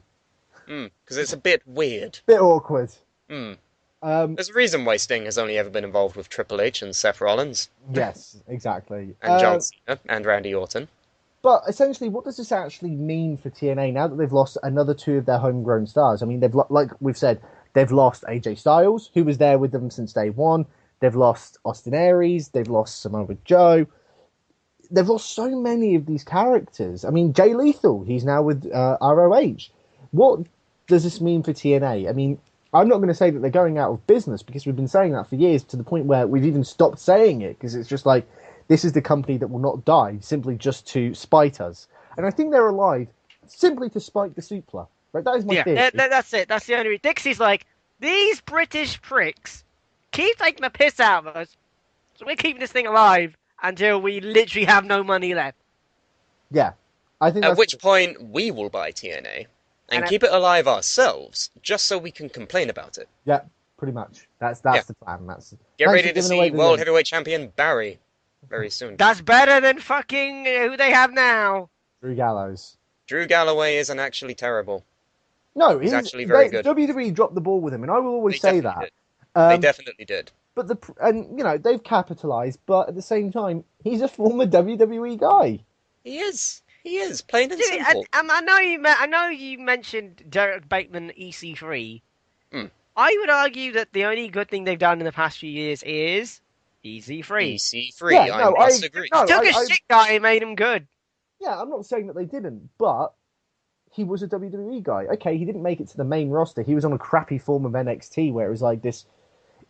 Speaker 5: it's a bit weird.
Speaker 6: Bit awkward.
Speaker 5: There's a reason why Sting has only ever been involved with Triple H and Seth Rollins.
Speaker 6: Yes, exactly.
Speaker 5: And John Cena and Randy Orton.
Speaker 6: But essentially, what does this actually mean for TNA now that they've lost another two of their homegrown stars? I mean, like we've said, they've lost AJ Styles, who was there with them since day one. They've lost Austin Aries. They've lost Samoa Joe. They've lost so many of these characters. I mean, Jay Lethal, he's now with ROH. What does this mean for TNA? I mean, I'm not going to say that they're going out of business because we've been saying that for years to the point where we've even stopped saying it because it's just like, this is the company that will not die simply just to spite us. And I think they're alive simply to spite the Suplah. Right? That is my theory.
Speaker 4: That's it. That's the only reason. Dixie's like, these British pricks keep taking the piss out of us, so we're keeping this thing alive until we literally have no money left.
Speaker 6: Yeah. I think
Speaker 5: At which point, we will buy TNA and keep it alive ourselves, just so we can complain about it.
Speaker 6: Yeah, pretty much. That's the plan.
Speaker 5: Get ready to see World Heavyweight Champion Barry very soon.
Speaker 4: That's better than fucking who they have now.
Speaker 6: Drew Gallows.
Speaker 5: Drew Galloway isn't actually terrible.
Speaker 6: No,
Speaker 5: he's actually very good.
Speaker 6: WWE dropped the ball with him, and I will always say that.
Speaker 5: They definitely did.
Speaker 6: But they've capitalized, but at the same time, he's a former WWE guy.
Speaker 5: He is, plain and simple.
Speaker 4: I know you mentioned Derek Bateman EC3. I would argue that the only good thing they've done in the past few years is EC3.
Speaker 5: EC3,
Speaker 6: Yeah,
Speaker 5: I
Speaker 6: no,
Speaker 5: must agree.
Speaker 6: no,
Speaker 4: Took a shit guy and made him good.
Speaker 6: Yeah, I'm not saying that they didn't, but he was a WWE guy. Okay, he didn't make it to the main roster. He was on a crappy form of NXT where it was like this.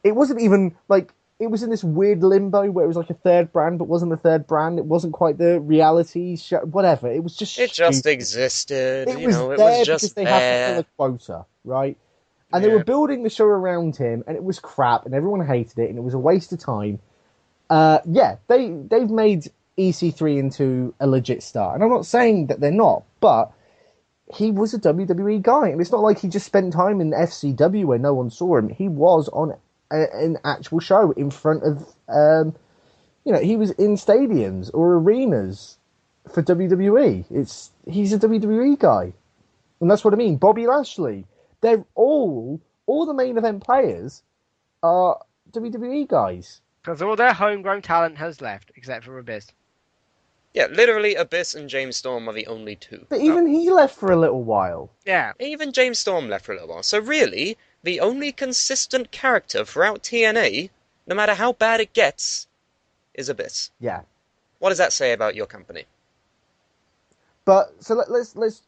Speaker 6: It wasn't even like it was in this weird limbo where it was like a third brand, but wasn't a third brand. It wasn't quite the reality show. Whatever. It was just.
Speaker 5: It just
Speaker 6: stupid.
Speaker 5: existed.
Speaker 6: It
Speaker 5: You
Speaker 6: was
Speaker 5: know, it
Speaker 6: there
Speaker 5: was
Speaker 6: because
Speaker 5: just
Speaker 6: they had to fill
Speaker 5: there.
Speaker 6: a quota, right? And they were
Speaker 5: Yeah.
Speaker 6: building the show around him, and it was crap, and everyone hated it, and it was a waste of time. Yeah, they've made EC3 into a legit star, and I'm not saying that they're not, but he was a WWE guy, and it's not like he just spent time in FCW where no one saw him. He was on an actual show in front of, he was in stadiums or arenas for WWE. He's a WWE guy, and that's what I mean. Bobby Lashley, they're all the main event players are WWE guys.
Speaker 4: Because all their homegrown talent has left, except for Abyss.
Speaker 5: Yeah, literally Abyss and James Storm are the only two.
Speaker 6: But even he left for a little while.
Speaker 4: Yeah.
Speaker 5: Even James Storm left for a little while. So really, the only consistent character throughout TNA, no matter how bad it gets, is Abyss.
Speaker 6: Yeah.
Speaker 5: What does that say about your company?
Speaker 6: But so let's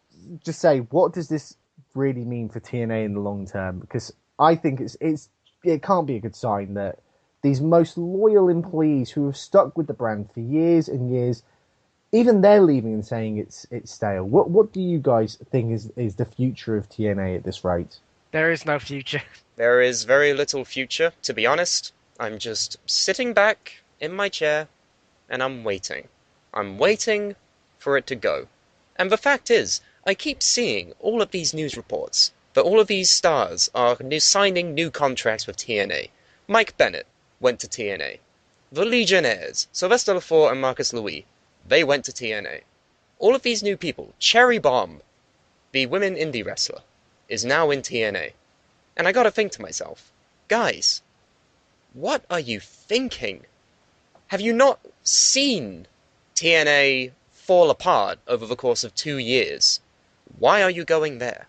Speaker 6: just say, what does this really mean for TNA in the long term? Because I think it can't be a good sign that these most loyal employees who have stuck with the brand for years and years, even they're leaving and saying it's stale. What do you guys think is the future of TNA at this rate?
Speaker 4: There is no future.
Speaker 5: There is very little future, to be honest. I'm just sitting back in my chair, and I'm waiting. I'm waiting for it to go. And the fact is, I keep seeing all of these news reports that all of these stars are signing new contracts with TNA. Mike Bennett went to TNA. The Legionnaires, Sylvester Lefort and Marcus Louis, they went to TNA. All of these new people, Cherry Bomb, the women indie wrestler, is now in TNA. And I gotta think to myself, guys, what are you thinking? Have you not seen TNA fall apart over the course of 2 years? Why are you going there?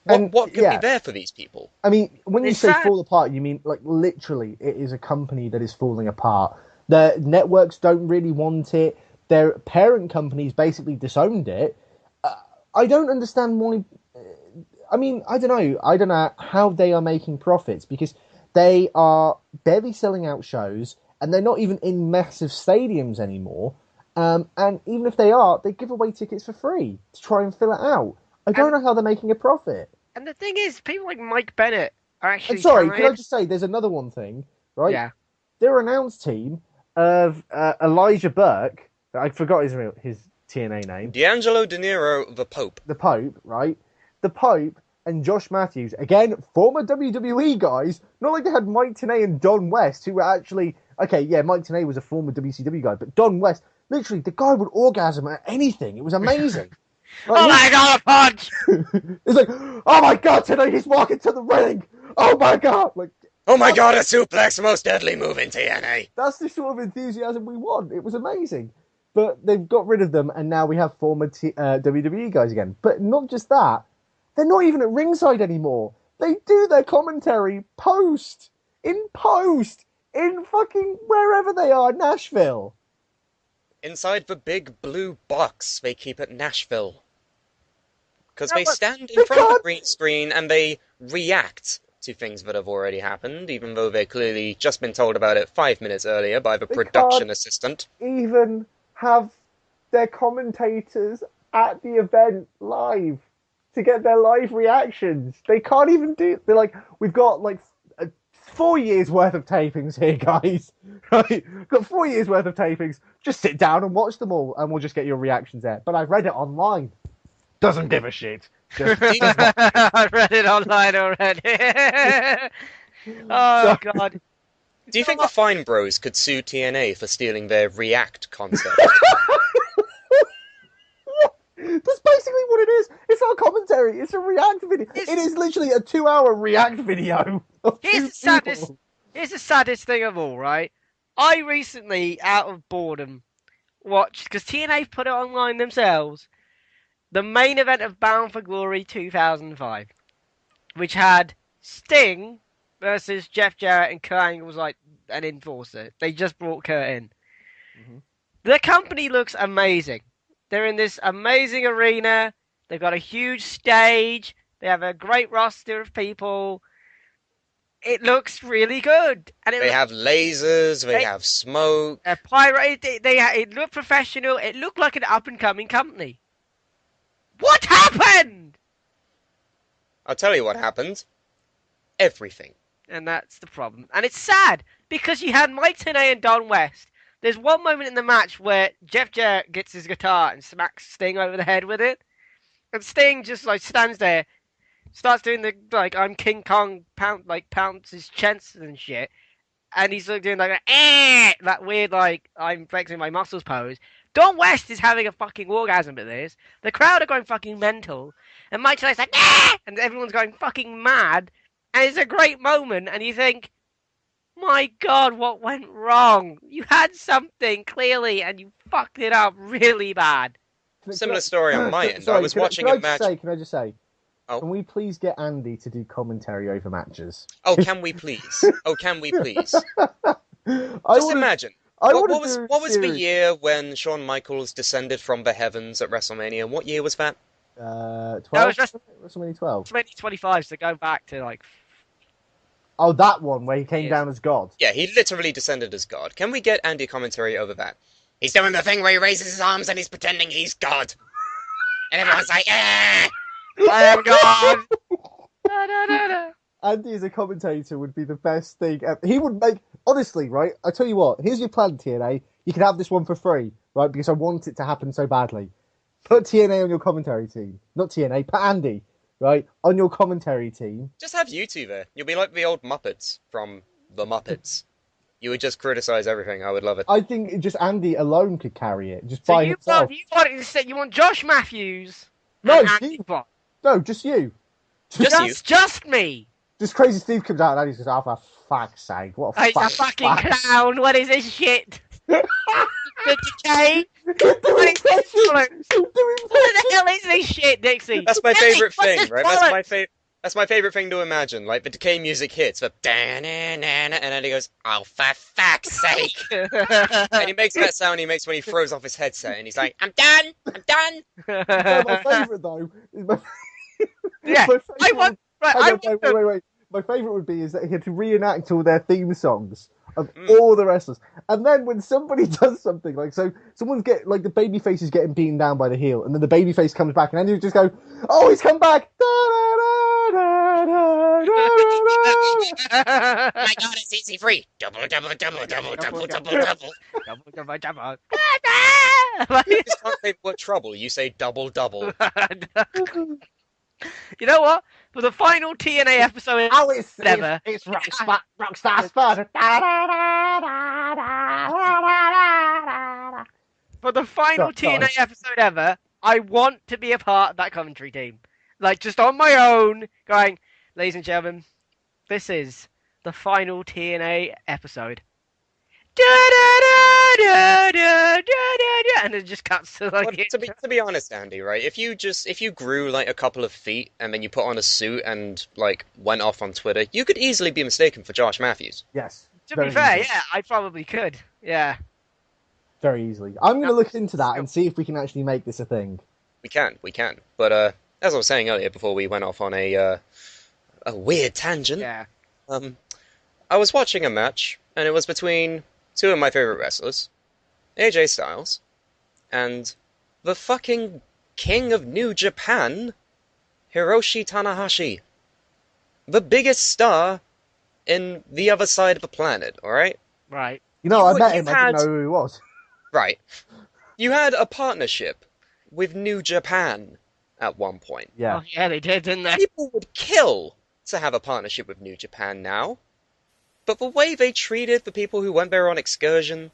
Speaker 5: What could be there for these people?
Speaker 6: I mean, when you
Speaker 4: It's
Speaker 6: say
Speaker 4: sad.
Speaker 6: fall apart, you mean like literally it is a company that is falling apart. The networks don't really want it. Their parent companies basically disowned it. I don't understand why. I mean, I don't know. I don't know how they are making profits because they are barely selling out shows and they're not even in massive stadiums anymore. And even if they are, they give away tickets for free to try and fill it out. I don't know how they're making a profit.
Speaker 4: And the thing is, people like Mike Bennett are actually.
Speaker 6: And sorry,
Speaker 4: trying-
Speaker 6: can I just say, there's another one thing, right?
Speaker 4: Yeah.
Speaker 6: Their announce team of Elijah Burke, I forgot his TNA name,
Speaker 5: D'Angelo De Niro, the Pope.
Speaker 6: the Pope, right? The Pope and Josh Matthews, again, former WWE guys, not like they had Mike Tenay and Don West, who were actually, okay, yeah, Mike Tenay was a former WCW guy, but Don West, literally, the guy would orgasm at anything. It was amazing. Like,
Speaker 4: Oh my god, a punch!
Speaker 6: it's like, oh my god, Tenay, he's walking to the ring! Oh my god! Like,
Speaker 5: Oh my god, a suplex, most deadly move in TNA!
Speaker 6: that's the sort of enthusiasm we want. It was amazing. But they've got rid of them, and now we have former WWE guys again. But not just that, they're not even at ringside anymore. They do their commentary in fucking wherever they are, Nashville.
Speaker 5: Inside the big blue box they keep at Nashville. Because
Speaker 4: No,
Speaker 5: they
Speaker 4: but
Speaker 5: stand in
Speaker 6: they
Speaker 5: front of the
Speaker 6: can't-
Speaker 5: green screen and they react to things that have already happened, even though they've clearly just been told about it 5 minutes earlier by the
Speaker 6: They
Speaker 5: production
Speaker 6: can't-
Speaker 5: assistant.
Speaker 6: Even have their commentators at the event live to get their live reactions. They can't even do. They're like, we've got like 4 years worth of tapings here, guys. Right? We've got 4 years worth of tapings. Just sit down and watch them all, and we'll just get your reactions there. But I've read it online. Doesn't give a shit. Just
Speaker 4: I read it online already. Oh god.
Speaker 5: Do you think the Fine Bros could sue TNA for stealing their React concept?
Speaker 6: That's basically what it is. It's not a commentary. It's a React video.
Speaker 4: It's-
Speaker 6: It is literally a 2-hour React video. Of
Speaker 4: Here's
Speaker 6: two
Speaker 4: the saddest.
Speaker 6: people.
Speaker 4: Here's the saddest thing of all, right? I recently, out of boredom, watched because TNA put it online themselves. The main event of Bound for Glory 2005, which had Sting versus Jeff Jarrett and Kurt Angle was like an enforcer. They just brought Kurt in.
Speaker 6: Mhm.
Speaker 4: The company looks amazing. They're in this amazing arena. They've got a huge stage. They have a great roster of people. It looks really good, and
Speaker 5: They have lasers, they have smoke.
Speaker 4: it looked professional. It looked like an up and coming company. What happened?
Speaker 5: I'll tell you what happened. Everything.
Speaker 4: And that's the problem. And it's sad because you had Mike Tenay and Don West. There's one moment in the match where Jeff Jarrett gets his guitar and smacks Sting over the head with it, and Sting just like stands there, starts doing the like I'm King Kong pounds his chest and shit, and he's like doing like that weird like I'm flexing my muscles pose. Don West is having a fucking orgasm at this. The crowd are going fucking mental, and Mike Tenay's like and everyone's going fucking mad, and it's a great moment. And you think, my God, what went wrong? You had something clearly, and you fucked it up really bad.
Speaker 5: Similar story on my end.
Speaker 6: Sorry,
Speaker 5: I was watching a match.
Speaker 6: Can I just say?
Speaker 5: Oh.
Speaker 6: Can we please get Andy to do commentary over matches?
Speaker 5: Oh, can we please? Oh, can we please? Just imagine. What was the year when Shawn Michaels descended from the heavens at WrestleMania? What year was that?
Speaker 6: 12?
Speaker 4: That was just
Speaker 6: WrestleMania 12.
Speaker 4: 2025, so go back to like.
Speaker 6: Oh, that one where he came
Speaker 4: Yeah.
Speaker 6: down as God.
Speaker 5: Yeah, he literally descended as God. Can we get Andy commentary over that? He's doing the thing where he raises his arms and he's pretending he's God. And everyone's like, eh!
Speaker 4: I am God. Da, da, da, da.
Speaker 6: Andy as a commentator would be the best thing ever. He would make, honestly, right? I tell you what, here's your plan, TNA. You can have this one for free, right? Because I want it to happen so badly. Put TNA on your commentary team. Not TNA, put Andy, right? On your commentary team.
Speaker 5: Just have you two there. You'll be like the old Muppets from The Muppets. You would just criticize everything. I would love it.
Speaker 6: I think just Andy alone could carry it, just
Speaker 4: So
Speaker 6: by
Speaker 4: you
Speaker 6: himself.
Speaker 4: want Josh Matthews?
Speaker 6: No,
Speaker 4: and Andy
Speaker 6: you-
Speaker 4: Bot.
Speaker 6: No, just you.
Speaker 4: Just me.
Speaker 6: Just Crazy Steve comes out and Andy's just, oh, for fuck's sake, what a
Speaker 4: He's a fucking clown. What is this shit? The decay? What is this bollocks? What the hell is this shit, Dixie?
Speaker 5: That's my
Speaker 4: Dixie,
Speaker 5: favorite
Speaker 4: what's
Speaker 5: thing,
Speaker 4: this
Speaker 5: right?
Speaker 4: bollocks?
Speaker 5: That's my favorite thing to imagine. Like, the Decay music hits, but and then he goes, oh, for fuck's sake. And he makes that sound he makes when he throws off his headset, and he's like, I'm done! I'm done!
Speaker 6: No, my favourite, though, is my...
Speaker 4: Yeah,
Speaker 6: my
Speaker 4: I want. Right, I want to-
Speaker 6: Wait. My favourite would be is that he had to reenact all their theme songs of all the wrestlers, and then when somebody does something like so, someone's like the babyface is getting beaten down by the heel, and then the babyface comes back, and then you just go, "Oh, he's come back!"
Speaker 5: My God, it's easy free. Double.
Speaker 4: Double.
Speaker 5: You just can't say what trouble. You say double.
Speaker 4: You know what? For the final TNA episode
Speaker 6: Oh, it's
Speaker 4: ever,
Speaker 6: Rockstar Spud.
Speaker 4: for the final
Speaker 6: Sorry.
Speaker 4: TNA episode ever, I want to be a part of that commentary team. Like, just on my own, going, ladies and gentlemen, this is the final TNA episode. And it just cuts to like
Speaker 5: Well, to be honest, Andy, right? If you grew like a couple of feet and then you put on a suit and like went off on Twitter, you could easily be mistaken for Josh Matthews.
Speaker 6: Yes.
Speaker 4: To
Speaker 6: very
Speaker 4: be fair,
Speaker 6: easily.
Speaker 4: yeah, I probably could. Yeah.
Speaker 6: Very easily. I'm going to look into that and see if we can actually make this a thing.
Speaker 5: We can. But as I was saying earlier, before we went off on a weird tangent,
Speaker 4: Yeah.
Speaker 5: I was watching a match and it was between two of my favorite wrestlers, AJ Styles, and the fucking king of New Japan, Hiroshi Tanahashi. The biggest star in the other side of the planet, alright?
Speaker 4: Right.
Speaker 6: You know, I
Speaker 5: You-
Speaker 6: met
Speaker 5: you
Speaker 6: him. I didn't
Speaker 5: had-
Speaker 6: know who he was.
Speaker 5: Right. You had a partnership with New Japan at one point.
Speaker 6: Yeah.
Speaker 4: Oh, yeah, they did, didn't they?
Speaker 5: People would kill to have a partnership with New Japan now. But the way they treated the people who went there on excursion,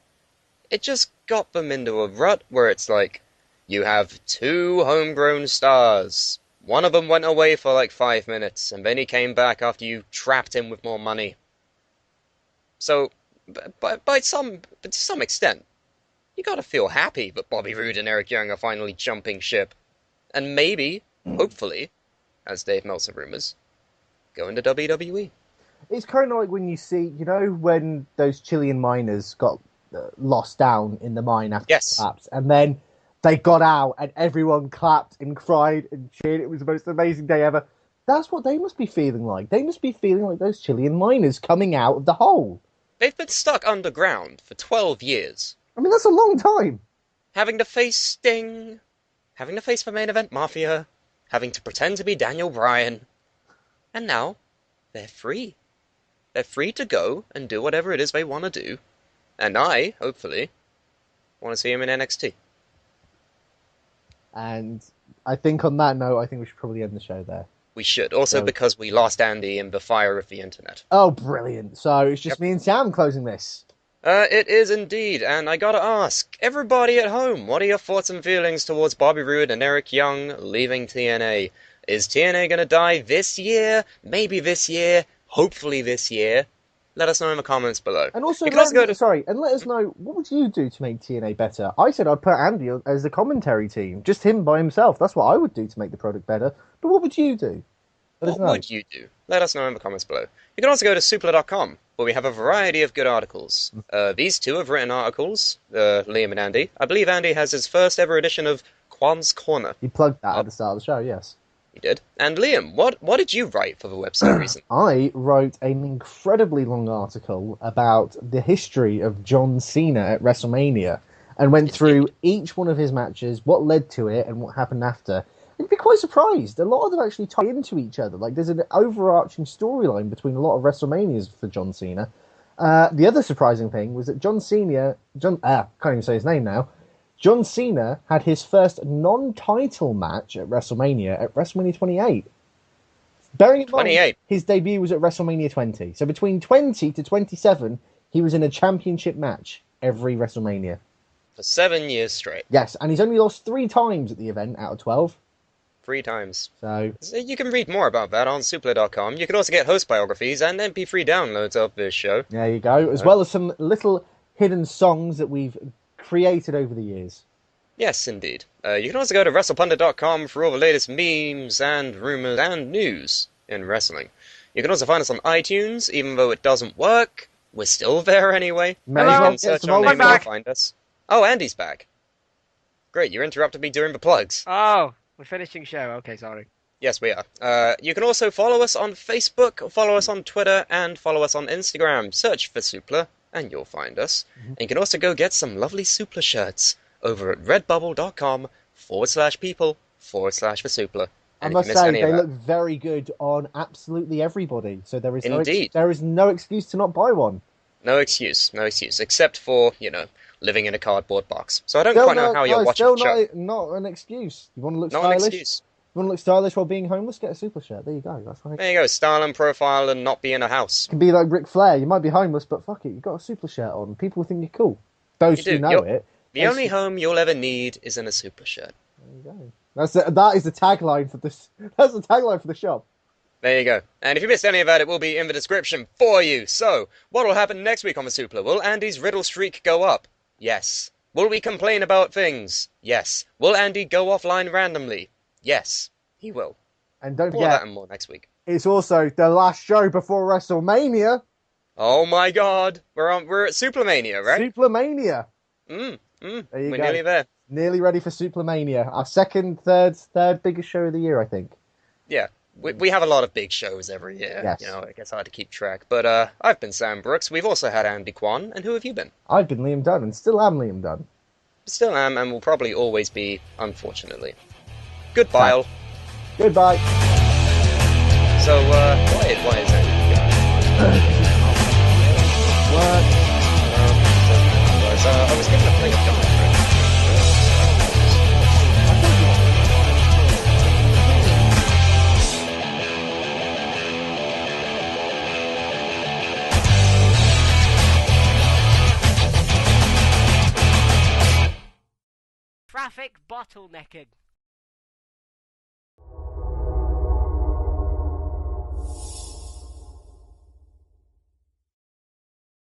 Speaker 5: it just got them into a rut where it's like, you have two homegrown stars. One of them went away for like 5 minutes, and then he came back after you trapped him with more money. So, to some extent, you gotta feel happy that Bobby Roode and Eric Young are finally jumping ship. And maybe, hopefully, as Dave Meltzer rumors, go into WWE.
Speaker 6: It's kind of like when you see, when those Chilean miners got lost down in the mine after the collapse, and then they got out and everyone clapped and cried and cheered. It was the most amazing day ever. That's what they must be feeling like. They must be feeling like those Chilean miners coming out of the hole.
Speaker 5: They've been stuck underground for 12 years.
Speaker 6: I mean, that's a long time.
Speaker 5: Having to face Sting, having to face the main event Mafia, having to pretend to be Daniel Bryan. And now, they're free. They're free to go and do whatever it is they want to do. And I, hopefully, want to see him in NXT.
Speaker 6: And I think on that note, I think we should probably end the show there.
Speaker 5: We should. Also because we lost Andy in the fire of the internet.
Speaker 6: Oh, brilliant. So it's just me and Sam closing this.
Speaker 5: It is indeed, and I gotta ask, everybody at home, what are your thoughts and feelings towards Bobby Roode and Eric Young leaving TNA? Is TNA gonna die this year? Maybe this year? Hopefully this year? Let us know in the comments below.
Speaker 6: And also, let us know, what would you do to make TNA better? I said I'd put Andy as the commentary team, just him by himself. That's what I would do to make the product better. But what would you do?
Speaker 5: What would you do? Let us know in the comments below. You can also go to Suplah.com, where we have a variety of good articles. These two have written articles, Liam and Andy. I believe Andy has his first ever edition of Quan's Corner.
Speaker 6: You plugged that at the start of the show, yes.
Speaker 5: You did. And Liam, what did you write for the website recently?
Speaker 6: I wrote an incredibly long article about the history of John Cena at WrestleMania and went through each one of his matches, what led to it, and what happened after. You'd be quite surprised. A lot of them actually tie into each other. Like, there's an overarching storyline between a lot of WrestleManias for John Cena. The other surprising thing was that can't even say his name now. John Cena had his first non-title match at WrestleMania 28. Bearing in mind, his debut was at WrestleMania 20. So between 20 to 27, he was in a championship match every WrestleMania.
Speaker 5: For 7 years straight.
Speaker 6: Yes, and he's only lost 3 times at the event out of 12.
Speaker 5: 3 times.
Speaker 6: So
Speaker 5: you can read more about that on Suplah.com. You can also get host biographies and MP3 downloads of this show.
Speaker 6: There you go, as well as some little hidden songs that we've created over the years.
Speaker 5: Yes, indeed. You can also go to WrestlePundit.com for all the latest memes and rumors and news in wrestling. You can also find us on iTunes, even though it doesn't work. We're still there anyway. You can search our name and find us. Oh, Andy's back. Great, you interrupted me during the plugs.
Speaker 4: Oh, we're finishing show. Okay, sorry.
Speaker 5: Yes, we are. You can also follow us on Facebook, follow us on Twitter, and follow us on Instagram. Search for Suplah, and you'll find us. And you can also go get some lovely Suplah shirts over at redbubble.com/people/the Suplah.
Speaker 6: I must say, they look very good on absolutely everybody. So there is no excuse to not buy one.
Speaker 5: No excuse, except for, living in a cardboard box. So I don't quite know how you're watching the show.
Speaker 6: Not an excuse. You want to look stylish?
Speaker 5: Not an excuse.
Speaker 6: You want to look stylish while being homeless? Get a Suplah shirt. There you go. That's right.
Speaker 5: There you go. Style and profile and not be in a house.
Speaker 6: You can be like Ric Flair. You might be homeless, but fuck it. You've got a Suplah shirt on. People will think you're cool. Those who know it.
Speaker 5: The only home you'll ever need is in a Suplah shirt.
Speaker 6: There you go. That is the tagline for this. That's the tagline for the shop.
Speaker 5: There you go. And if you missed any of that, it will be in the description for you. So, what will happen next week on the Suplah? Will Andy's riddle streak go up? Yes. Will we complain about things? Yes. Will Andy go offline randomly? Yes, he will.
Speaker 6: And don't
Speaker 5: forget,
Speaker 6: forget,
Speaker 5: that and more next week.
Speaker 6: It's also the last show before WrestleMania.
Speaker 5: Oh my God, we're at Suplahmania, right?
Speaker 6: Suplahmania.
Speaker 5: We're
Speaker 6: go.
Speaker 5: nearly there.
Speaker 6: Nearly ready for Suplahmania. Our third biggest show of the year, I think.
Speaker 5: Yeah, we have a lot of big shows every year.
Speaker 6: Yes.
Speaker 5: It gets hard to keep track. But I've been Sam Brooks. We've also had Andy Kwan. And who have you been?
Speaker 6: I've been Liam Dunn, and still am Liam Dunn.
Speaker 5: Still am, and will probably always be, unfortunately. Goodbye.
Speaker 6: Goodbye.
Speaker 5: So, why is Andy
Speaker 6: What?
Speaker 5: I was given a plate of donut
Speaker 4: Traffic bottlenecking.